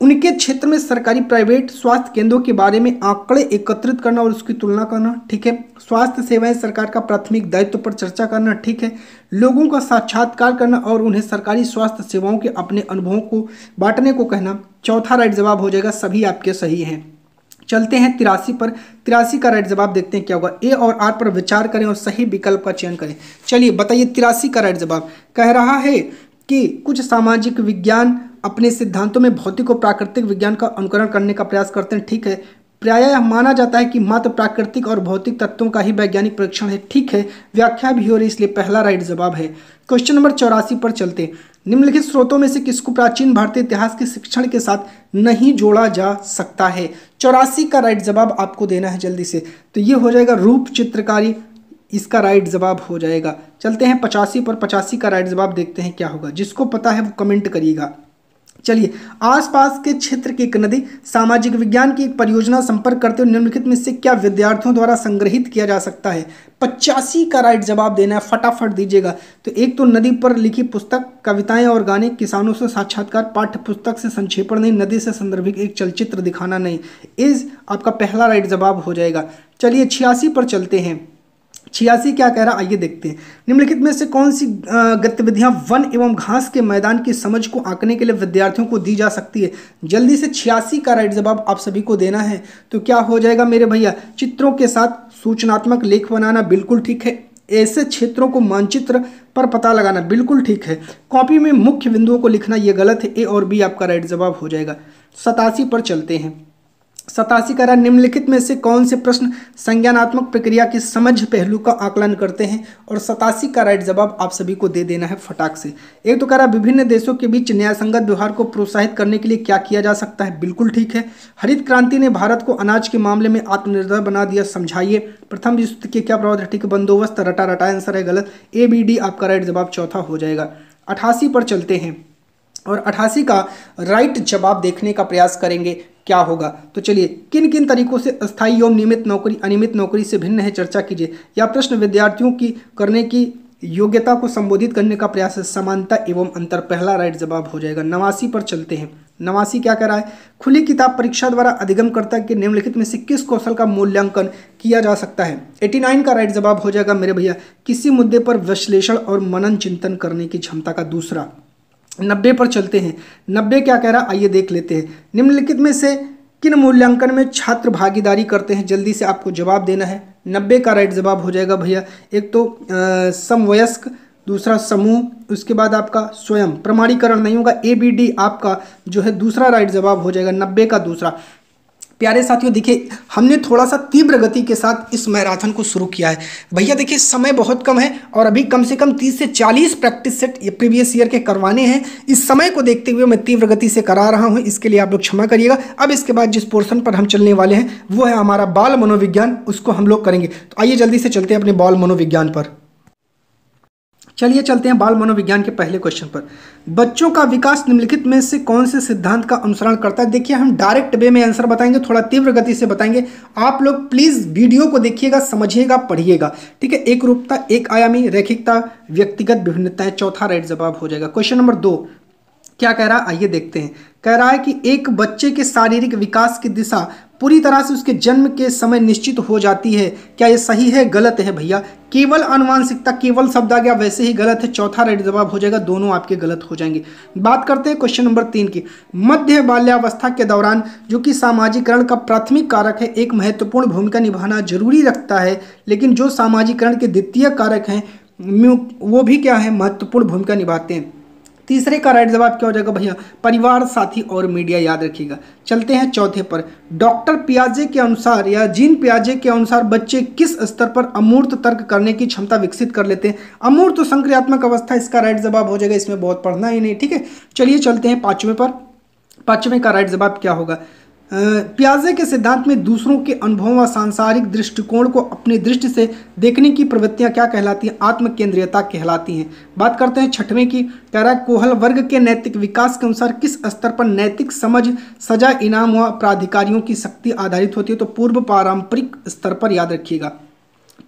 A: उनके क्षेत्र में सरकारी प्राइवेट स्वास्थ्य केंद्रों के बारे में आंकड़े एकत्रित करना और उसकी तुलना करना, ठीक है। स्वास्थ्य सेवाएं सरकार का प्राथमिक दायित्व पर चर्चा करना, ठीक है। लोगों का साक्षात्कार करना और उन्हें सरकारी स्वास्थ्य सेवाओं के अपने अनुभवों को बांटने को कहना, चौथा राइट जवाब हो जाएगा। सभी आपके सही हैं। चलते हैं 83 पर। 83 का राइट जवाब देखते हैं क्या होगा। ए और आर पर विचार करें और सही विकल्प का चयन करें। चलिए बताइए 83 का राइट जवाब कह रहा है कि कुछ सामाजिक विज्ञान अपने सिद्धांतों में भौतिक और प्राकृतिक विज्ञान का अनुकरण करने का प्रयास करते हैं, ठीक है। प्रायः माना जाता है कि मात्र प्राकृतिक और भौतिक तत्वों का ही वैज्ञानिक परीक्षण है, ठीक है। व्याख्या भी हो रही, इसलिए पहला राइट जवाब है। क्वेश्चन नंबर 84 पर चलते हैं। निम्नलिखित स्रोतों में से किसको प्राचीन भारतीय इतिहास के शिक्षण के साथ नहीं जोड़ा जा सकता है। 84 का राइट जवाब आपको देना है जल्दी से। तो ये हो जाएगा रूप चित्रकारी, इसका राइट जवाब हो जाएगा। चलते हैं 85 पर। 85 का राइट जवाब देखते हैं क्या होगा। जिसको पता है वो कमेंट करिएगा। चलिए आसपास के क्षेत्र की एक नदी सामाजिक विज्ञान की एक परियोजना संपर्क करते हुए निम्नलिखित में से क्या विद्यार्थियों द्वारा संग्रहित किया जा सकता है। 85 का राइट जवाब देना है, फटाफट दीजिएगा। तो एक तो नदी पर लिखी पुस्तक, कविताएं और गाने, किसानों से साक्षात्कार, पाठ्य पुस्तक से संक्षेपण नहीं, नदी से संदर्भित एक चलचित्र दिखाना नहीं, इज आपका पहला राइट जवाब हो जाएगा। चलिए 86 पर चलते हैं। 86 क्या कह रहा है आइए देखते हैं। निम्नलिखित में से कौन सी गतिविधियां वन एवं घास के मैदान की समझ को आंकने के लिए विद्यार्थियों को दी जा सकती है। जल्दी से 86 का राइट जवाब आप सभी को देना है। तो क्या हो जाएगा मेरे भैया, चित्रों के साथ सूचनात्मक लेख बनाना, बिल्कुल ठीक है। ऐसे क्षेत्रों को मानचित्र पर पता लगाना, बिल्कुल ठीक है। कॉपी में मुख्य बिंदुओं को लिखना, यह गलत है। ए और बी आपका राइट जवाब हो जाएगा। 87 पर चलते हैं। 87 का निम्नलिखित में से कौन से प्रश्न संज्ञानात्मक प्रक्रिया के समझ पहलू का आकलन करते हैं। और 87 का राइट जवाब आप सभी को दे देना है फटाक से। एक तो कह रहा विभिन्न देशों के बीच न्यायसंगत व्यवहार को प्रोत्साहित करने के लिए क्या किया जा सकता है, बिल्कुल ठीक है। हरित क्रांति ने भारत को अनाज के मामले में आत्मनिर्भर बना दिया, समझाइए। प्रथम विश्व युद्ध के क्या प्रभाव, ठीक है। बंदोबस्त, रटा रटा आंसर है, गलत। ए बी डी आपका राइट जवाब चौथा हो जाएगा। 88 पर चलते हैं और 88 का राइट जवाब देखने का प्रयास करेंगे क्या होगा। तो चलिए किन किन तरीकों से अस्थायी एवं नियमित नौकरी अनियमित नौकरी से भिन्न है, चर्चा कीजिए। या प्रश्न विद्यार्थियों की करने की योग्यता को संबोधित करने का प्रयास है, समानता एवं अंतर, पहला राइट जवाब हो जाएगा। 89 पर चलते हैं। 89 क्या कह रहा है, खुली किताब परीक्षा द्वारा अधिगमकर्ता के निम्नलिखित में से किस कौशल का मूल्यांकन किया जा सकता है। 89 का राइट जवाब हो जाएगा मेरे भैया, किसी मुद्दे पर विश्लेषण और मनन चिंतन करने की क्षमता का दूसरा। 90 पर चलते हैं। 90 क्या कह रहा है आइए देख लेते हैं। निम्नलिखित में से किन मूल्यांकन में छात्र भागीदारी करते हैं, जल्दी से आपको जवाब देना है। 90 का राइट जवाब हो जाएगा भैया, एक तो समवयस्क, दूसरा समूह, उसके बाद आपका स्वयं। प्रमाणीकरण नहीं होगा, ए बी डी आपका जो है दूसरा राइट जवाब हो जाएगा 90 का दूसरा। प्यारे साथियों, देखिए हमने थोड़ा सा तीव्र गति के साथ इस मैराथन को शुरू किया है। भैया देखिए समय बहुत कम है और अभी कम से कम 30 से 40 प्रैक्टिस सेट ये प्रीवियस ईयर के करवाने हैं। इस समय को देखते हुए मैं तीव्र गति से करा रहा हूं, इसके लिए आप लोग क्षमा करिएगा। अब इसके बाद जिस पोर्शन पर हम चलने वाले हैं वो है हमारा बाल मनोविज्ञान, उसको हम लोग करेंगे। तो आइए जल्दी से चलते हैं अपने बाल मनोविज्ञान पर। चलिए चलते हैं बाल मनोविज्ञान के पहले क्वेश्चन पर। बच्चों का विकास निम्नलिखित में से कौन से सिद्धांत का अनुसरण करता है? देखिए हम डायरेक्ट वे में आंसर बताएंगे, थोड़ा तीव्र गति से बताएंगे। आप लोग प्लीज वीडियो को देखिएगा, समझिएगा, पढ़िएगा, ठीक है। एक रूपता, एक आयामी, रैखिकता, व्यक्तिगत विभिन्नताएं, चौथा राइट जवाब हो जाएगा। क्वेश्चन नंबर 2 क्या कह रहा है आइए देखते हैं। कह रहा है कि एक बच्चे के शारीरिक विकास की दिशा पूरी तरह से उसके जन्म के समय निश्चित हो जाती है। क्या ये सही है, गलत है? भैया केवल आनुवांशिकता, केवल शब्द आ गया, वैसे ही गलत है। चौथा राइट जवाब हो जाएगा, दोनों आपके गलत हो जाएंगे। बात करते हैं क्वेश्चन नंबर 3 की। मध्य बाल्यावस्था के दौरान जो कि सामाजिकरण का प्राथमिक कारक है, एक महत्वपूर्ण भूमिका निभाना जरूरी रखता है, लेकिन जो सामाजिकरण के द्वितीय कारक हैं वो भी क्या है, महत्वपूर्ण भूमिका निभाते हैं। तीसरे का राइट जवाब क्या हो जाएगा भैया? परिवार, साथी और मीडिया, याद रखिएगा। चलते हैं चौथे पर। डॉक्टर पियाजे के अनुसार या जीन पियाजे के अनुसार बच्चे किस स्तर पर अमूर्त तर्क करने की क्षमता विकसित कर लेते हैं? अमूर्त संक्रियात्मक अवस्था इसका राइट जवाब हो जाएगा, इसमें बहुत पढ़ना ही नहीं, ठीक है। चलिए चलते हैं पांचवें पर। पांचवें का राइट जवाब क्या होगा? पियाजे के सिद्धांत में दूसरों के अनुभवों व सांसारिक दृष्टिकोण को अपनी दृष्टि से देखने की प्रवृत्तियां क्या कहलाती हैं? आत्मकेंद्रीयता कहलाती हैं। बात करते हैं छठवें की। कह रहा है कोहल वर्ग के नैतिक विकास के अनुसार किस स्तर पर नैतिक समझ, सजा, इनाम व प्राधिकारियों की शक्ति आधारित होती है? तो पूर्व पारंपरिक स्तर पर, याद रखिएगा,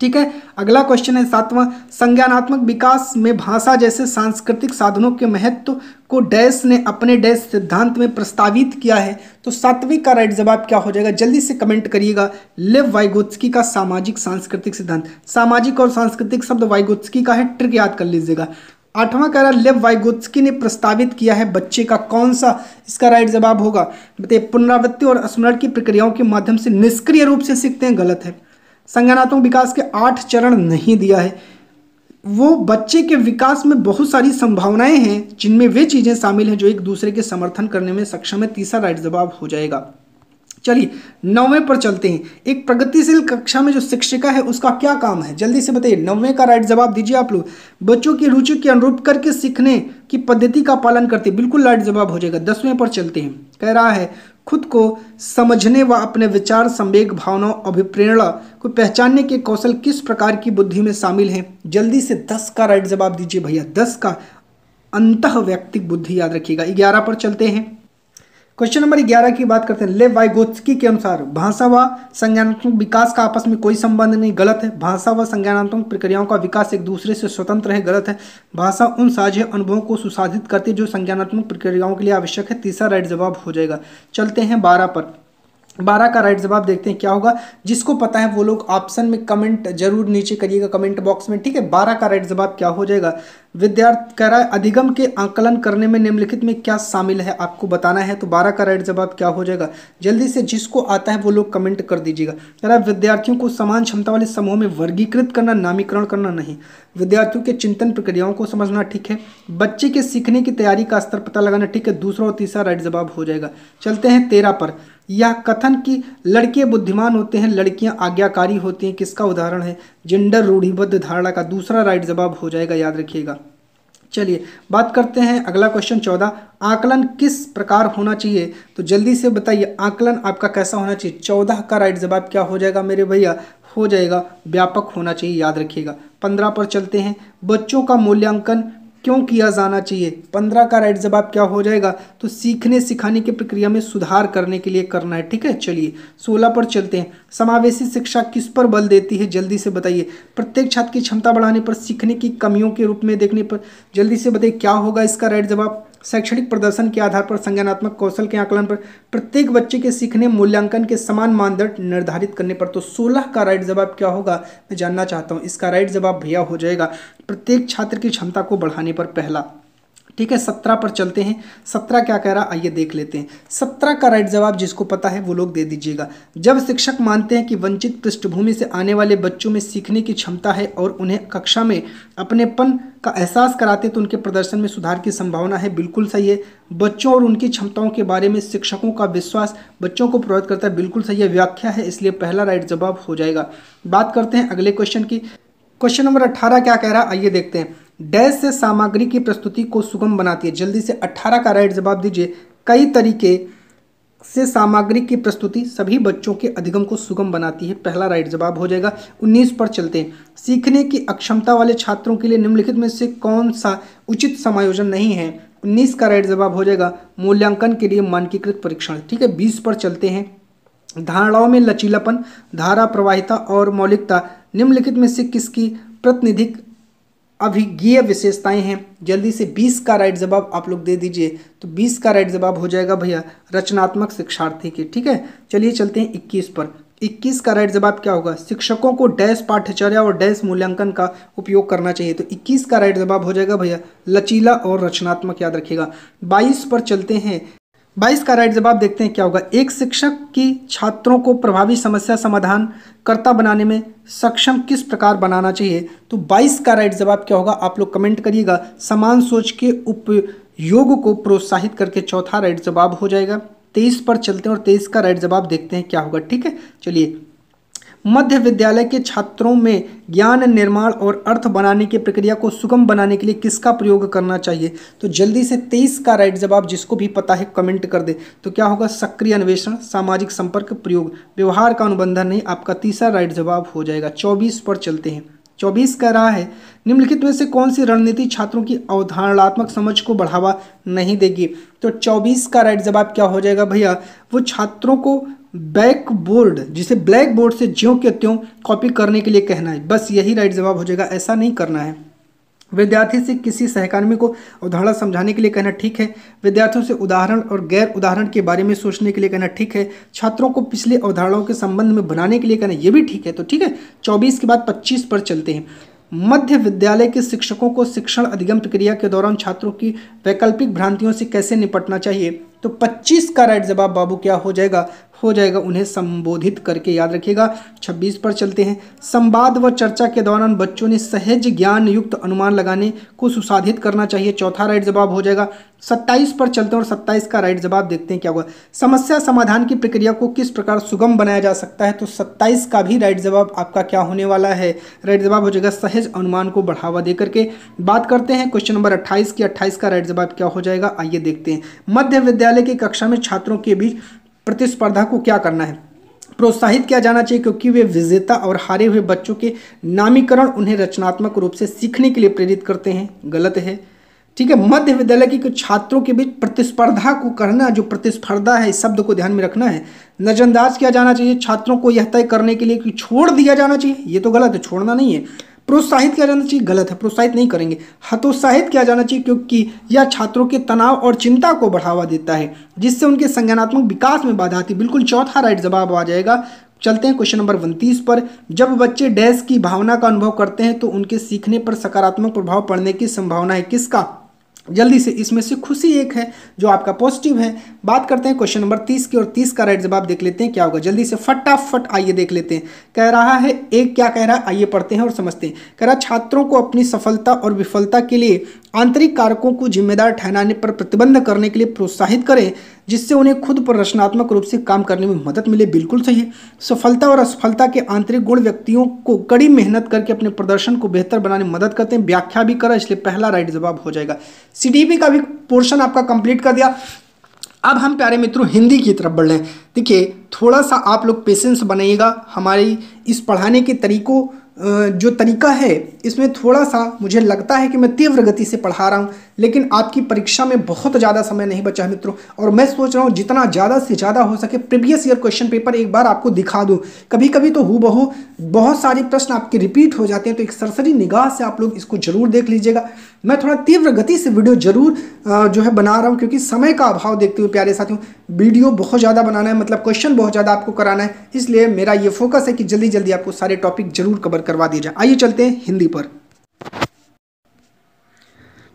A: ठीक है। अगला क्वेश्चन है 7वां। संज्ञानात्मक विकास में भाषा जैसे सांस्कृतिक साधनों के महत्व को डैश ने अपने डैश सिद्धांत में प्रस्तावित किया है। तो 7वीं का राइट जवाब क्या हो जाएगा? जल्दी से कमेंट करिएगा। लेव वाइगोत्स्की का सामाजिक सांस्कृतिक सिद्धांत। सामाजिक और सांस्कृतिक शब्द वाइगोत्स्की का है, ट्रिक याद कर लीजिएगा। 8वां कह रहा है लेव वाइगोत्स्की ने प्रस्तावित किया है बच्चे का, कौन सा इसका राइट जवाब होगा? बताइए। पुनरावृत्ति और स्मरण की प्रक्रियाओं के माध्यम से निष्क्रिय रूप से सीखते हैं, गलत है। संज्ञानात्मक विकास के 8 चरण नहीं दिया है। वो बच्चे के विकास में बहुत सारी संभावनाएं हैं जिनमें वे चीजें शामिल हैं जो एक दूसरे के समर्थन करने में सक्षम है। तीसरा राइट जवाब हो जाएगा। चलिए 9वें पर चलते हैं। एक प्रगतिशील कक्षा में जो शिक्षिका है उसका क्या काम है? जल्दी से बताइए। 9वें का राइट जवाब दीजिए आप लोग। बच्चों की रुचि के अनुरूप करके सीखने की पद्धति का पालन करते, बिल्कुल राइट जवाब हो जाएगा। 10वें पर चलते हैं। कह रहा है खुद को समझने व अपने विचार, संवेग, भावनाओं, अभिप्रेरणा को पहचानने के कौशल किस प्रकार की बुद्धि में शामिल है? जल्दी से 10 का राइट जवाब दीजिए भैया। 10 का अंतः व्यक्तिक बुद्धि, याद रखिएगा। 11 पर चलते हैं। क्वेश्चन नंबर 11 की बात करते हैं। लेव वाइगोत्स्की के अनुसार भाषा व संज्ञानात्मक विकास का आपस में कोई संबंध नहीं, गलत है। भाषा व संज्ञानात्मक प्रक्रियाओं का विकास एक दूसरे से स्वतंत्र है, गलत है। भाषा उन साझे अनुभवों को सुसाधित करती है जो संज्ञानात्मक प्रक्रियाओं के लिए आवश्यक है। तीसरा राइट जवाब हो जाएगा। चलते हैं 12 पर। 12 का राइट जवाब देखते हैं क्या होगा। जिसको पता है वो लोग ऑप्शन में कमेंट जरूर नीचे करिएगा, कमेंट बॉक्स में, ठीक है। 12 का राइट जवाब क्या हो जाएगा? विद्यार्थी कह रहा है अधिगम के आकलन करने में निम्नलिखित में क्या शामिल है, आपको बताना है। तो 12 का राइट जवाब क्या हो जाएगा? जल्दी से जिसको आता है वो लोग कमेंट कर दीजिएगा। कह रहा है विद्यार्थियों को समान क्षमता वाले समूह में वर्गीकृत करना, नामीकरण करना नहीं। विद्यार्थियों के चिंतन प्रक्रियाओं को समझना, ठीक है। बच्चे के सीखने की तैयारी का स्तर पता लगाना, ठीक है। दूसरा और तीसरा राइट जवाब हो जाएगा। चलते हैं 13 पर। यह कथन कि लड़के बुद्धिमान होते हैं, लड़कियां आज्ञाकारी होती हैं, किसका उदाहरण है? जेंडर रूढ़िबद्ध धारणा का। दूसरा राइट जवाब हो जाएगा, याद रखिएगा। चलिए बात करते हैं अगला क्वेश्चन 14। आकलन किस प्रकार होना चाहिए? तो जल्दी से बताइए आकलन आपका कैसा होना चाहिए? 14 का राइट जवाब क्या हो जाएगा मेरे भैया? हो जाएगा व्यापक होना चाहिए, याद रखिएगा। 15 पर चलते हैं। बच्चों का मूल्यांकन क्यों किया जाना चाहिए? 15 का राइट जवाब क्या हो जाएगा? तो सीखने सिखाने की प्रक्रिया में सुधार करने के लिए करना है, ठीक है। चलिए 16 पर चलते हैं। समावेशी शिक्षा किस पर बल देती है? जल्दी से बताइए। प्रत्येक छात्र की क्षमता बढ़ाने पर, सीखने की कमियों के रूप में देखने पर। जल्दी से बताइए क्या होगा इसका राइट जवाब? शैक्षणिक प्रदर्शन के आधार पर, संज्ञानात्मक कौशल के आकलन पर, प्रत्येक बच्चे के सीखने मूल्यांकन के समान मानदंड निर्धारित करने पर। तो 16 का राइट जवाब क्या होगा मैं जानना चाहता हूँ। इसका राइट जवाब भैया हो जाएगा प्रत्येक छात्र की क्षमता को बढ़ाने पर, पहला, ठीक है, 17 पर चलते हैं। 17 क्या कह रहा है आइए देख लेते हैं। 17 का राइट जवाब जिसको पता है वो लोग दे दीजिएगा। जब शिक्षक मानते हैं कि वंचित पृष्ठभूमि से आने वाले बच्चों में सीखने की क्षमता है और उन्हें कक्षा में अपनेपन का एहसास कराते हैं तो उनके प्रदर्शन में सुधार की संभावना है। बिल्कुल सही है। बच्चों और उनकी क्षमताओं के बारे में शिक्षकों का विश्वास बच्चों को प्रभावित करता है। बिल्कुल सही है, व्याख्या है, इसलिए पहला राइट जवाब हो जाएगा। बात करते हैं अगले क्वेश्चन की। क्वेश्चन नंबर 18 क्या कह रहा है आइए देखते हैं। डैश से सामग्री की प्रस्तुति को सुगम बनाती है। जल्दी से 18 का राइट जवाब दीजिए। कई तरीके से सामग्री की प्रस्तुति सभी बच्चों के अधिगम को सुगम बनाती है। पहला राइट जवाब हो जाएगा। 19 पर चलते हैं। सीखने की अक्षमता वाले छात्रों के लिए निम्नलिखित में से कौन सा उचित समायोजन नहीं है। 19 का राइट जवाब हो जाएगा मूल्यांकन के लिए मानकीकृत परीक्षण। ठीक है, 20 पर चलते हैं। धारणाओं में लचीलापन, धारा प्रवाहिता और मौलिकता निम्नलिखित में से किसकी प्रातिनिधिक अभिज्ञेय विशेषताएं हैं। जल्दी से 20 का राइट जवाब आप लोग दे दीजिए। तो 20 का राइट जवाब हो जाएगा भैया रचनात्मक शिक्षार्थी के। ठीक है, चलिए चलते हैं 21 पर। 21 का राइट जवाब क्या होगा। शिक्षकों को डैश पाठ्यचर्या और डैश मूल्यांकन का उपयोग करना चाहिए। तो 21 का राइट जवाब हो जाएगा भैया लचीला और रचनात्मक, याद रखिएगा। 22 पर चलते हैं। 22 का राइट जवाब देखते हैं क्या होगा। एक शिक्षक की छात्रों को प्रभावी समस्या समाधान कर्ता बनाने में सक्षम किस प्रकार बनाना चाहिए। तो 22 का राइट जवाब क्या होगा आप लोग कमेंट करिएगा। समान सोच के उपयोग को प्रोत्साहित करके चौथा राइट जवाब हो जाएगा। 23 पर चलते हैं और 23 का राइट जवाब देखते हैं क्या होगा। ठीक है, चलिए। मध्य विद्यालय के छात्रों में ज्ञान निर्माण और अर्थ बनाने की प्रक्रिया को सुगम बनाने के लिए किसका प्रयोग करना चाहिए। तो जल्दी से 23 का राइट जवाब जिसको भी पता है कमेंट कर दे। तो क्या होगा सक्रिय अन्वेषण, सामाजिक संपर्क, प्रयोग, व्यवहार का अनुबंधन नहीं। आपका तीसरा राइट जवाब हो जाएगा। 24 पर चलते हैं। 24 कह रहा है निम्नलिखित में से कौन सी रणनीति छात्रों की अवधारणात्मक समझ को बढ़ावा नहीं देगी। तो 24 का राइट जवाब क्या हो जाएगा भैया वो छात्रों को बैक बोर्ड जिसे ब्लैक बोर्ड से ज्यों के त्यों कॉपी करने के लिए कहना है। बस यही राइट जवाब हो जाएगा, ऐसा नहीं करना है। विद्यार्थी से किसी सहकर्मी को अवधारणा समझाने के लिए कहना ठीक है। विद्यार्थियों से उदाहरण और गैर उदाहरण के बारे में सोचने के लिए कहना ठीक है। छात्रों को पिछले अवधारणाओं के संबंध में बनाने के लिए कहना ये भी ठीक है। तो ठीक है, 24 के बाद 25 पर चलते हैं। मध्य विद्यालय के शिक्षकों को शिक्षण अधिगम प्रक्रिया के दौरान छात्रों की वैकल्पिक भ्रांतियों से कैसे निपटना चाहिए। तो 25 का राइट जवाब बाबू क्या हो जाएगा उन्हें संबोधित करके, याद रखिएगा। 26 पर चलते हैं। संवाद व चर्चा के दौरान बच्चों ने सहज ज्ञान युक्त अनुमान लगाने को सुसाधित करना चाहिए। चौथा राइट जवाब हो जाएगा। 27 पर चलते हैं और 27 का राइट जवाब देखते हैं क्या होगा। समस्या समाधान की प्रक्रिया को किस प्रकार सुगम बनाया जा सकता है। तो 27 का भी राइट जवाब आपका क्या होने वाला है, राइट जवाब हो जाएगा सहज अनुमान को बढ़ावा दे करके। बात करते हैं क्वेश्चन नंबर 28 की। 28 का राइट जवाब क्या हो जाएगा आइए देखते हैं। मध्य विद्यालय की कक्षा में छात्रों के बीच प्रतिस्पर्धा को क्या करना है, प्रोत्साहित किया जाना चाहिए क्योंकि वे विजेता और हारे हुए बच्चों के नामीकरण उन्हें रचनात्मक रूप से सीखने के लिए प्रेरित करते हैं। गलत है। ठीक है, मध्य विद्यालय के कुछ छात्रों के बीच प्रतिस्पर्धा को करना, जो प्रतिस्पर्धा है इस शब्द को ध्यान में रखना है। नजरअंदाज किया जाना चाहिए छात्रों को यह तय करने के लिए कि छोड़ दिया जाना चाहिए, ये तो गलत है, छोड़ना नहीं है। प्रोत्साहित किया जाना चाहिए, गलत है, प्रोत्साहित नहीं करेंगे। हतोत्साहित किया जाना चाहिए क्योंकि यह छात्रों के तनाव और चिंता को बढ़ावा देता है जिससे उनके संज्ञानात्मक विकास में बाधा आती है। बिल्कुल चौथा राइट जवाब आ जाएगा। चलते हैं क्वेश्चन नंबर 29 पर। जब बच्चे डैश की भावना का अनुभव करते हैं तो उनके सीखने पर सकारात्मक प्रभाव पड़ने की संभावना है। किसका, जल्दी से, इसमें से खुशी एक है जो आपका पॉजिटिव है। बात करते हैं क्वेश्चन नंबर 30 की और 30 का राइट जवाब देख लेते हैं क्या होगा। जल्दी से फटाफट आइए देख लेते हैं। कह रहा है एक क्या कह रहा है आइए पढ़ते हैं और समझते हैं। कह रहा है छात्रों को अपनी सफलता और विफलता के लिए आंतरिक कारकों को जिम्मेदार ठहराने पर प्रतिबंध करने के लिए प्रोत्साहित करें जिससे उन्हें खुद पर रचनात्मक रूप से काम करने में मदद मिले। बिल्कुल सही है। सफलता और असफलता के आंतरिक गुण व्यक्तियों को कड़ी मेहनत करके अपने प्रदर्शन को बेहतर बनाने में मदद करते हैं। व्याख्या भी करा, इसलिए पहला राइट जवाब हो जाएगा। सीडीपी का भी पोर्शन आपका कंप्लीट कर दिया। अब हम प्यारे मित्रों हिंदी की तरफ बढ़ रहे हैं। देखिए थोड़ा सा आप लोग पेशेंस बनाइएगा। हमारी इस पढ़ाने के तरीकों जो तरीका है इसमें थोड़ा सा मुझे लगता है कि मैं तीव्र गति से पढ़ा रहा हूँ, लेकिन आपकी परीक्षा में बहुत ज़्यादा समय नहीं बचा है मित्रों, और मैं सोच रहा हूँ जितना ज़्यादा से ज़्यादा हो सके प्रीवियस ईयर क्वेश्चन पेपर एक बार आपको दिखा दूँ। कभी कभी तो हूबहू बहुत सारे प्रश्न आपके रिपीट हो जाते हैं, तो एक सरसरी निगाह से आप लोग इसको जरूर देख लीजिएगा। मैं थोड़ा तीव्र गति से वीडियो जरूर जो है बना रहा हूँ क्योंकि समय का अभाव देखते हुए प्यारे साथियों वीडियो बहुत ज़्यादा बनाना है, मतलब क्वेश्चन बहुत ज़्यादा आपको कराना है, इसलिए मेरा ये फोकस है कि जल्दी जल्दी आपको सारे टॉपिक जरूर कवर करवा दिए जाए। आइए चलते हैं हिंदी पर।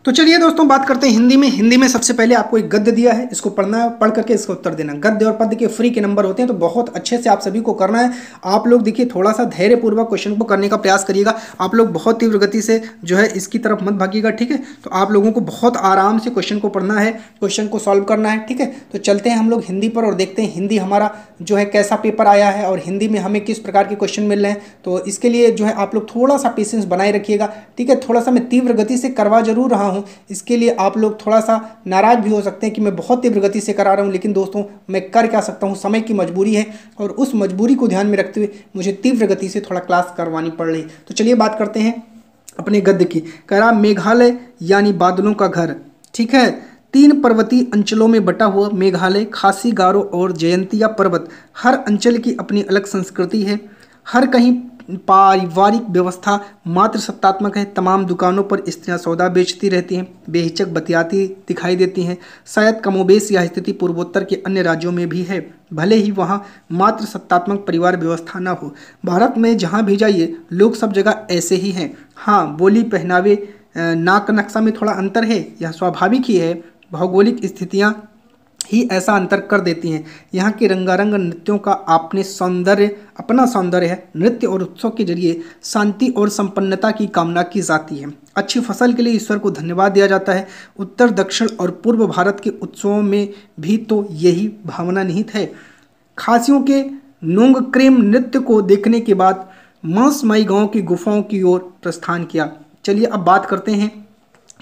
A: तो चलिए दोस्तों बात करते हैं हिंदी में। हिंदी में सबसे पहले आपको एक गद्य दिया है, इसको पढ़ना है, पढ़ करके इसका उत्तर देना। गद्य और पद्य के फ्री के नंबर होते हैं, तो बहुत अच्छे से आप सभी को करना है। आप लोग देखिए थोड़ा सा धैर्यपूर्वक क्वेश्चन को करने का प्रयास करिएगा। आप लोग बहुत तीव्र गति से जो है इसकी तरफ मत भागिएगा, ठीक है। तो आप लोगों को बहुत आराम से क्वेश्चन को पढ़ना है, क्वेश्चन को सॉल्व करना है, ठीक है। तो चलते हैं हम लोग हिंदी पर और देखते हैं हिंदी हमारा जो है कैसा पेपर आया है और हिंदी में हमें किस प्रकार के क्वेश्चन मिल रहे हैं। तो इसके लिए जो है आप लोग थोड़ा सा पेशेंस बनाए रखिएगा, ठीक है। थोड़ा सा मैं तीव्र गति से करवा जरूर रहा हूँ, इसके लिए आप लोग थोड़ा सा नाराज भी हो सकते हैं कि मैं बहुत तीव्र गति से करा रहा हूँ, लेकिन दोस्तों मैं कर क्या सकता हूँ, समय की मजबूरी है और उस मजबूरी को ध्यान में रखते हुए मुझे तीव्र गति से थोड़ा क्लास करवानी पड़ रही। तो चलिए बात करते हैं अपने गद्य की। कह रहा मेघालय यानी बादलों का घर, ठीक है। 3 पर्वतीय अंचलों में बटा हुआ मेघालय खासी, गारो और जयंतिया पर्वत, हर अंचल की अपनी अलग संस्कृति है। हर कहीं पारिवारिक व्यवस्था मात्र सत्तात्मक है। तमाम दुकानों पर स्त्रियां सौदा बेचती रहती हैं, बेहिचक बतियाती दिखाई देती हैं। शायद कमोबेश यह स्थिति पूर्वोत्तर के अन्य राज्यों में भी है, भले ही वहाँ मात्र सत्तात्मक परिवार व्यवस्था न हो। भारत में जहाँ भी जाइए लोग सब जगह ऐसे ही हैं। हाँ, बोली, पहनावे, नाक नक्शा में थोड़ा अंतर है, यह स्वाभाविक ही है। भौगोलिक स्थितियाँ ही ऐसा अंतर कर देती हैं। यहाँ के रंगारंग नृत्यों का अपना सौंदर्य है। नृत्य और उत्सव के जरिए शांति और संपन्नता की कामना की जाती है। अच्छी फसल के लिए ईश्वर को धन्यवाद दिया जाता है। उत्तर, दक्षिण और पूर्व भारत के उत्सवों में भी तो यही भावना निहित है। खासियों के नोंगक्रेम नृत्य को देखने के बाद मांसमयी गांव की गुफाओं की ओर प्रस्थान किया। चलिए अब बात करते हैं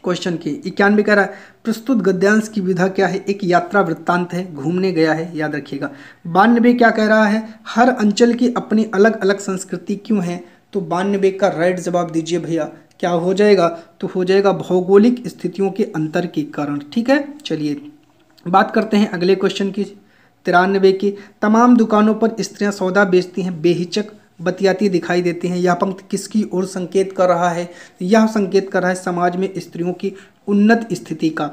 A: क्वेश्चन की। 91 कह रहा है प्रस्तुत गद्यांश की विधा क्या है। एक यात्रा वृत्तांत है, घूमने गया है, याद रखिएगा। 92 क्या कह रहा है, हर अंचल की अपनी अलग अलग संस्कृति क्यों है। तो 92 का राइट जवाब दीजिए भैया, क्या हो जाएगा, तो हो जाएगा भौगोलिक स्थितियों के अंतर के कारण, ठीक है। चलिए बात करते हैं अगले क्वेश्चन की। 93 की तमाम दुकानों पर स्त्रियां सौदा बेचती हैं, बेहिचक बतियाती दिखाई देती हैं। यह पंक्ति किसकी ओर संकेत कर रहा है। यह संकेत कर रहा है समाज में स्त्रियों की उन्नत स्थिति का।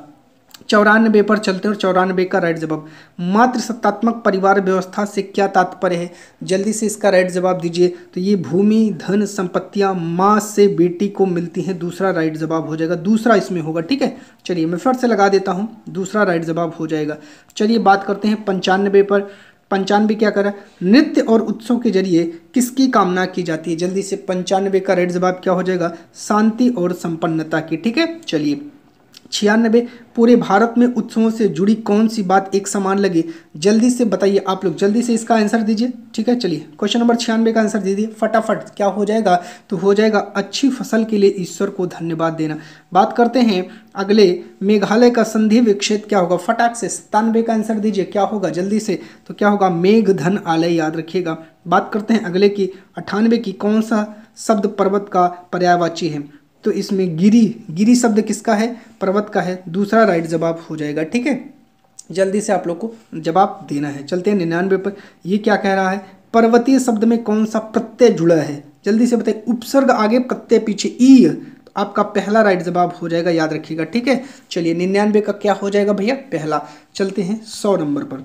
A: 94 पर चलते हैं और 94 का राइट जवाब मात्र सत्तात्मक परिवार व्यवस्था से क्या तात्पर्य है। जल्दी से इसका राइट जवाब दीजिए। तो ये भूमि, धन, संपत्तियां माँ से बेटी को मिलती हैं, दूसरा राइट जवाब हो जाएगा। दूसरा इसमें होगा, ठीक है। चलिए मैं फिर से लगा देता हूँ, दूसरा राइट जवाब हो जाएगा। चलिए बात करते हैं 95 पर। 95 क्या करा, नृत्य और उत्सव के जरिए किसकी कामना की जाती है। जल्दी से 95 का राइट जवाब क्या हो जाएगा, शांति और संपन्नता की, ठीक है। चलिए 96 पूरे भारत में उत्सवों से जुड़ी कौन सी बात एक समान लगी। जल्दी से बताइए आप लोग, जल्दी से इसका आंसर दीजिए, ठीक है। चलिए क्वेश्चन नंबर 96 का आंसर दीजिए फटाफट। क्या हो जाएगा, तो हो जाएगा अच्छी फसल के लिए ईश्वर को धन्यवाद देना। बात करते हैं अगले, मेघालय का संधि विक्षेप क्या होगा। फटाक से 97 का आंसर दीजिए, क्या होगा जल्दी से, तो क्या होगा मेघ धन आलय, याद रखिएगा। बात करते हैं अगले की 98 की, कौन सा शब्द पर्वत का पर्यायवाची है। तो इसमें गिरी शब्द किसका है, पर्वत का है, दूसरा राइट जवाब हो जाएगा, ठीक है। जल्दी से आप लोग को जवाब देना है। चलते हैं 99 पर। ये क्या कह रहा है, पर्वतीय शब्द में कौन सा प्रत्यय जुड़ा है। जल्दी से बताइए, उपसर्ग आगे प्रत्यय पीछे ई, तो आपका पहला राइट जवाब हो जाएगा, याद रखिएगा, ठीक है। चलिए 99 का क्या हो जाएगा भैया, पहला। चलते हैं 100 नंबर पर।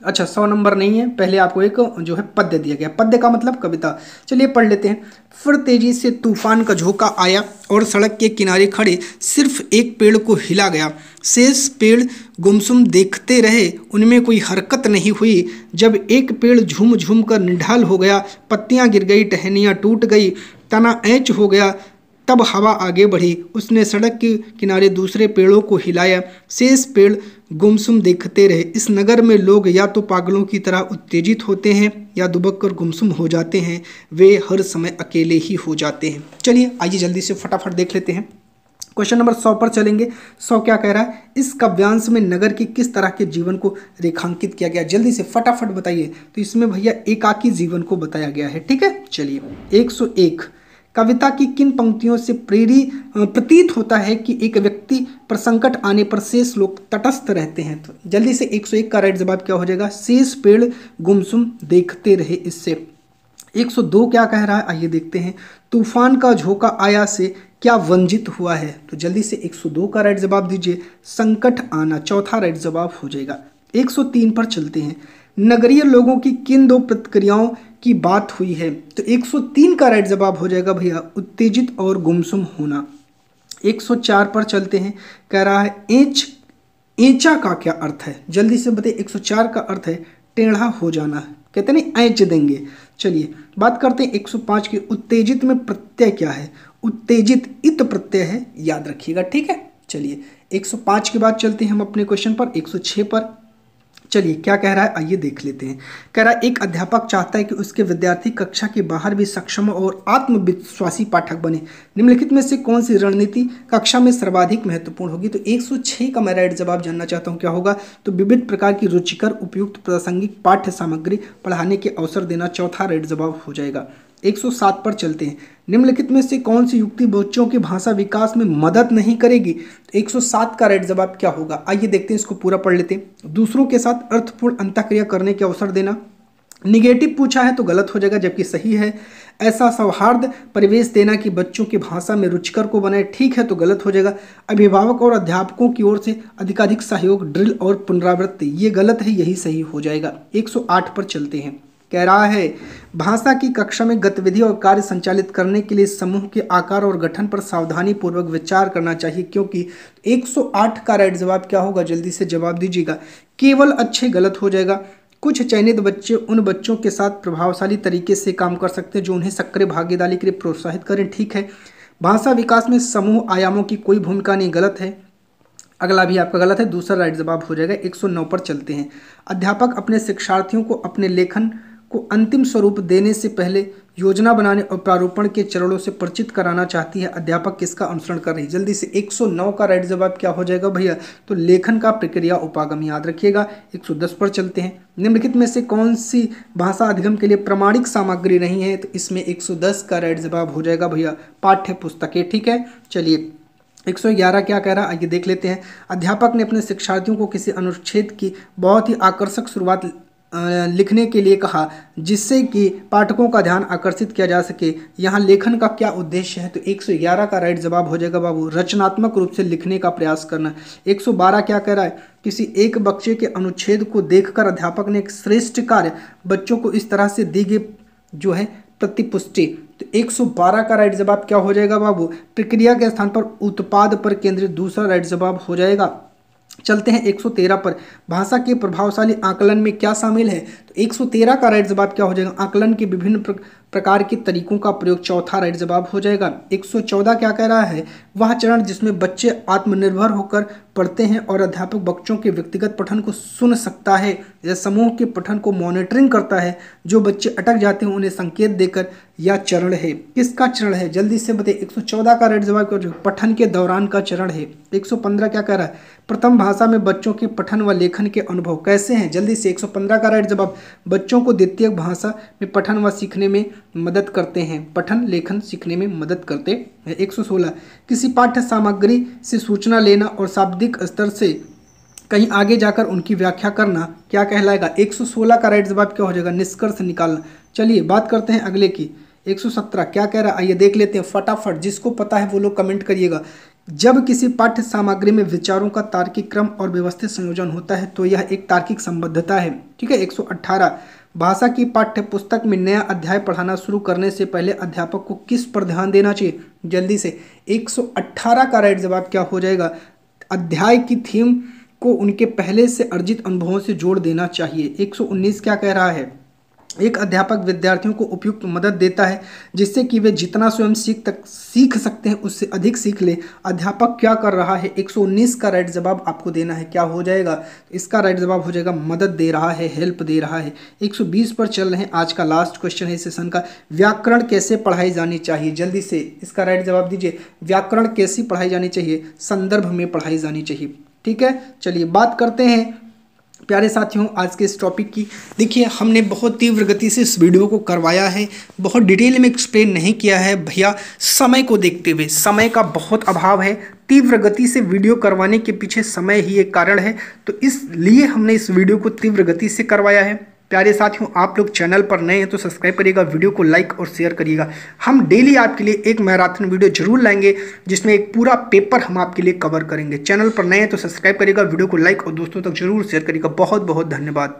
A: अच्छा 100 नंबर नहीं है, पहले आपको एक जो है पद्य दिया गया। पद्य का मतलब कविता। चलिए पढ़ लेते हैं। फिर तेजी से तूफान का झोंका आया और सड़क के किनारे खड़े सिर्फ एक पेड़ को हिला गया। शेष पेड़ गुमसुम देखते रहे, उनमें कोई हरकत नहीं हुई। जब एक पेड़ झूम झूम कर निढाल हो गया, पत्तियां गिर गई, टहनियाँ टूट गई, तना ऐंच हो गया, तब हवा आगे बढ़ी। उसने सड़क के किनारे दूसरे पेड़ों को हिलाया। शेष पेड़ गुमसुम देखते रहे। इस नगर में लोग या तो पागलों की तरह उत्तेजित होते हैं या दुबक कर गुमसुम हो जाते हैं। वे हर समय अकेले ही हो जाते हैं। चलिए आइए जल्दी से फटाफट देख लेते हैं। क्वेश्चन नंबर 100 पर चलेंगे। 100 क्या कह रहा है, इस काव्यांश में नगर के किस तरह के जीवन को रेखांकित किया गया। जल्दी से फटाफट बताइए। तो इसमें भैया एकाकी जीवन को बताया गया है, ठीक है। चलिए 101 कविता की किन पंक्तियों से प्रतीत होता है कि एक व्यक्ति पर संकट आने पर शेष लोग तटस्थ रहते हैं। तो जल्दी से 101 का राइट जवाब क्या हो जाएगा, शेष पेड़ गुमसुम देखते रहे। इससे 102 क्या कह रहा है, आइए देखते हैं। तूफान का झोंका आया से क्या वंचित हुआ है। तो जल्दी से 102 का राइट जवाब दीजिए, संकट आना, चौथा राइट जवाब हो जाएगा। 103 पर चलते हैं। नगरीय लोगों की किन दो प्रतिक्रियाओं की बात हुई है। तो 103 का राइट जवाब हो जाएगा भैया, उत्तेजित और गुमसुम होना। 104 पर चलते हैं। कह रहा है ऐंचा का क्या अर्थ है, जल्दी से बताइए। 104 का अर्थ है टेढ़ा हो जाना, कहते नहीं ऐंच देंगे। चलिए बात करते हैं 105 की। उत्तेजित में प्रत्यय क्या है, उत्तेजित इत प्रत्यय है, याद रखिएगा, ठीक है। चलिए 105 के बाद चलते हैं हम अपने क्वेश्चन पर 106 पर। चलिए क्या कह रहा है आइए देख लेते हैं। कह रहा है एक अध्यापक चाहता है कि उसके विद्यार्थी कक्षा के बाहर भी सक्षम और आत्मविश्वासी पाठक बने। निम्नलिखित में से कौन सी रणनीति कक्षा में सर्वाधिक महत्वपूर्ण होगी। तो 106 का मैं राइट जवाब जानना चाहता हूँ क्या होगा। तो विविध प्रकार की रुचिकर उपयुक्त प्रासंगिक पाठ्य सामग्री पढ़ाने के अवसर देना, चौथा राइट जवाब हो जाएगा। 107 पर चलते हैं। निम्नलिखित में से कौन सी युक्ति बच्चों के भाषा विकास में मदद नहीं करेगी। 107 का राइट जवाब क्या होगा, आइए देखते हैं, इसको पूरा पढ़ लेते हैं। दूसरों के साथ अर्थपूर्ण अंतःक्रिया करने के अवसर देना। निगेटिव पूछा है तो गलत हो जाएगा, जबकि सही है। ऐसा सौहार्द परिवेश देना कि बच्चों की भाषा में रुचिकर को बनाए, ठीक है तो गलत हो जाएगा। अभिभावक और अध्यापकों की ओर से अधिकाधिक सहयोग, ड्रिल और पुनरावृत्ति, ये गलत है, यही सही हो जाएगा। 108 पर चलते हैं। कह रहा है भाषा की कक्षा में गतिविधि और कार्य संचालित करने के लिए समूह के आकार और गठन पर सावधानी पूर्वक विचार करना चाहिए, क्योंकि 108 का राइट जवाब क्या होगा, जल्दी से जवाब दीजिएगा। केवल अच्छे, गलत हो जाएगा। कुछ चयनित बच्चे उन बच्चों के साथ प्रभावशाली तरीके से काम कर सकते हैं जो उन्हें सक्रिय भागीदारी के लिए प्रोत्साहित करें, ठीक है। भाषा विकास में समूह आयामों की कोई भूमिका नहीं, गलत है। अगला भी आपका गलत है, दूसरा राइट जवाब हो जाएगा। 109 पर चलते हैं। अध्यापक अपने शिक्षार्थियों को अपने लेखन को अंतिम स्वरूप देने से पहले योजना बनाने और प्रारूपण के चरणों से परिचित कराना चाहती है। अध्यापक किसका अनुसरण कर रही है, जल्दी से। 109 का राइट जवाब क्या हो जाएगा भैया, तो लेखन का प्रक्रिया उपागम, याद रखिएगा। 110 पर चलते हैं। निम्नलिखित में से कौन सी भाषा अधिगम के लिए प्रमाणिक सामग्री नहीं है। तो इसमें 110 का राइट जवाब हो जाएगा भैया पाठ्य पुस्तकें, ठीक है। चलिए 111 क्या कह रहा है आइए देख लेते हैं। अध्यापक ने अपने शिक्षार्थियों को किसी अनुच्छेद की बहुत ही आकर्षक शुरुआत लिखने के लिए कहा, जिससे कि पाठकों का ध्यान आकर्षित किया जा सके। यहाँ लेखन का क्या उद्देश्य है, तो 111 का राइट जवाब हो जाएगा बाबू, रचनात्मक रूप से लिखने का प्रयास करना। 112 क्या कह रहा है, किसी एक बच्चे के अनुच्छेद को देखकर अध्यापक ने एक श्रेष्ठ कार्य बच्चों को इस तरह से दी गई जो है प्रतिपुष्टि। तो 112 का राइट जवाब क्या हो जाएगा बाबू, प्रक्रिया के स्थान पर उत्पाद पर केंद्रित, दूसरा राइट जवाब हो जाएगा। चलते हैं 113 पर। भाषा के प्रभावशाली आकलन में क्या शामिल है, तो 113 का राइट जवाब क्या हो जाएगा, आकलन के विभिन्न प्रकार के तरीकों का प्रयोग, चौथा राइट जवाब हो जाएगा। 114 क्या कह रहा है, वह चरण जिसमें बच्चे आत्मनिर्भर होकर पढ़ते हैं और अध्यापक बच्चों के व्यक्तिगत पठन को सुन सकता है या समूह के पठन को मॉनिटरिंग करता है। जो बच्चे अटक जाते हैं उन्हें संकेत देकर, यह चरण है, किसका चरण है, जल्दी से बताइए। 114 का राइट जवाब क्या हो जाएगा, पठन के दौरान का चरण है। 115 क्या कह रहा है, प्रथम भाषा में बच्चों के पठन व लेखन के अनुभव कैसे हैं, जल्दी से। 115 का राइट जवाब, बच्चों को द्वितीय भाषा में पठन व सीखने में मदद करते हैं, पठन लेखन सीखने में मदद करते हैं। 116 किसी पाठ्य सामग्री से सूचना लेना और शाब्दिक स्तर से कहीं आगे जाकर उनकी व्याख्या करना क्या कहलाएगा। 116 का राइट जवाब क्या हो जाएगा, निष्कर्ष निकालना। चलिए बात करते हैं अगले की। 117 क्या कह रहा है आइए देख लेते हैं फटाफट, जिसको पता है वो लोग कमेंट करिएगा। जब किसी पाठ्य सामग्री में विचारों का तार्किक क्रम और व्यवस्थित संयोजन होता है तो यह एक तार्किक संबद्धता है, ठीक है। 118 भाषा की पाठ्य पुस्तक में नया अध्याय पढ़ाना शुरू करने से पहले अध्यापक को किस पर ध्यान देना चाहिए, जल्दी से। 118 का राइट जवाब क्या हो जाएगा, अध्याय की थीम को उनके पहले से अर्जित अनुभवों से जोड़ देना चाहिए। 119 क्या कह रहा है, एक अध्यापक विद्यार्थियों को उपयुक्त मदद देता है जिससे कि वे जितना स्वयं सीख सकते हैं उससे अधिक सीख ले। अध्यापक क्या कर रहा है, 119 का राइट जवाब आपको देना है, क्या हो जाएगा, इसका राइट जवाब हो जाएगा मदद दे रहा है, हेल्प दे रहा है। 120 पर चल रहे हैं, आज का लास्ट क्वेश्चन है सेशन का। व्याकरण कैसे पढ़ाई जानी चाहिए, जल्दी से इसका राइट जवाब दीजिए। व्याकरण कैसी पढ़ाई जानी चाहिए, संदर्भ में पढ़ाई जानी चाहिए, ठीक है। चलिए बात करते हैं प्यारे साथियों आज के इस टॉपिक की। देखिए हमने बहुत तीव्र गति से इस वीडियो को करवाया है, बहुत डिटेल में एक्सप्लेन नहीं किया है भैया, समय को देखते हुए, समय का बहुत अभाव है। तीव्र गति से वीडियो करवाने के पीछे समय ही एक कारण है, तो इसलिए हमने इस वीडियो को तीव्र गति से करवाया है। प्यारे साथियों आप लोग चैनल पर नए हैं तो सब्सक्राइब करिएगा, वीडियो को लाइक और शेयर करिएगा। हम डेली आपके लिए एक मैराथन वीडियो जरूर लाएंगे जिसमें एक पूरा पेपर हम आपके लिए कवर करेंगे। चैनल पर नए हैं तो सब्सक्राइब करिएगा, वीडियो को लाइक और दोस्तों तक जरूर शेयर करिएगा। बहुत बहुत धन्यवाद।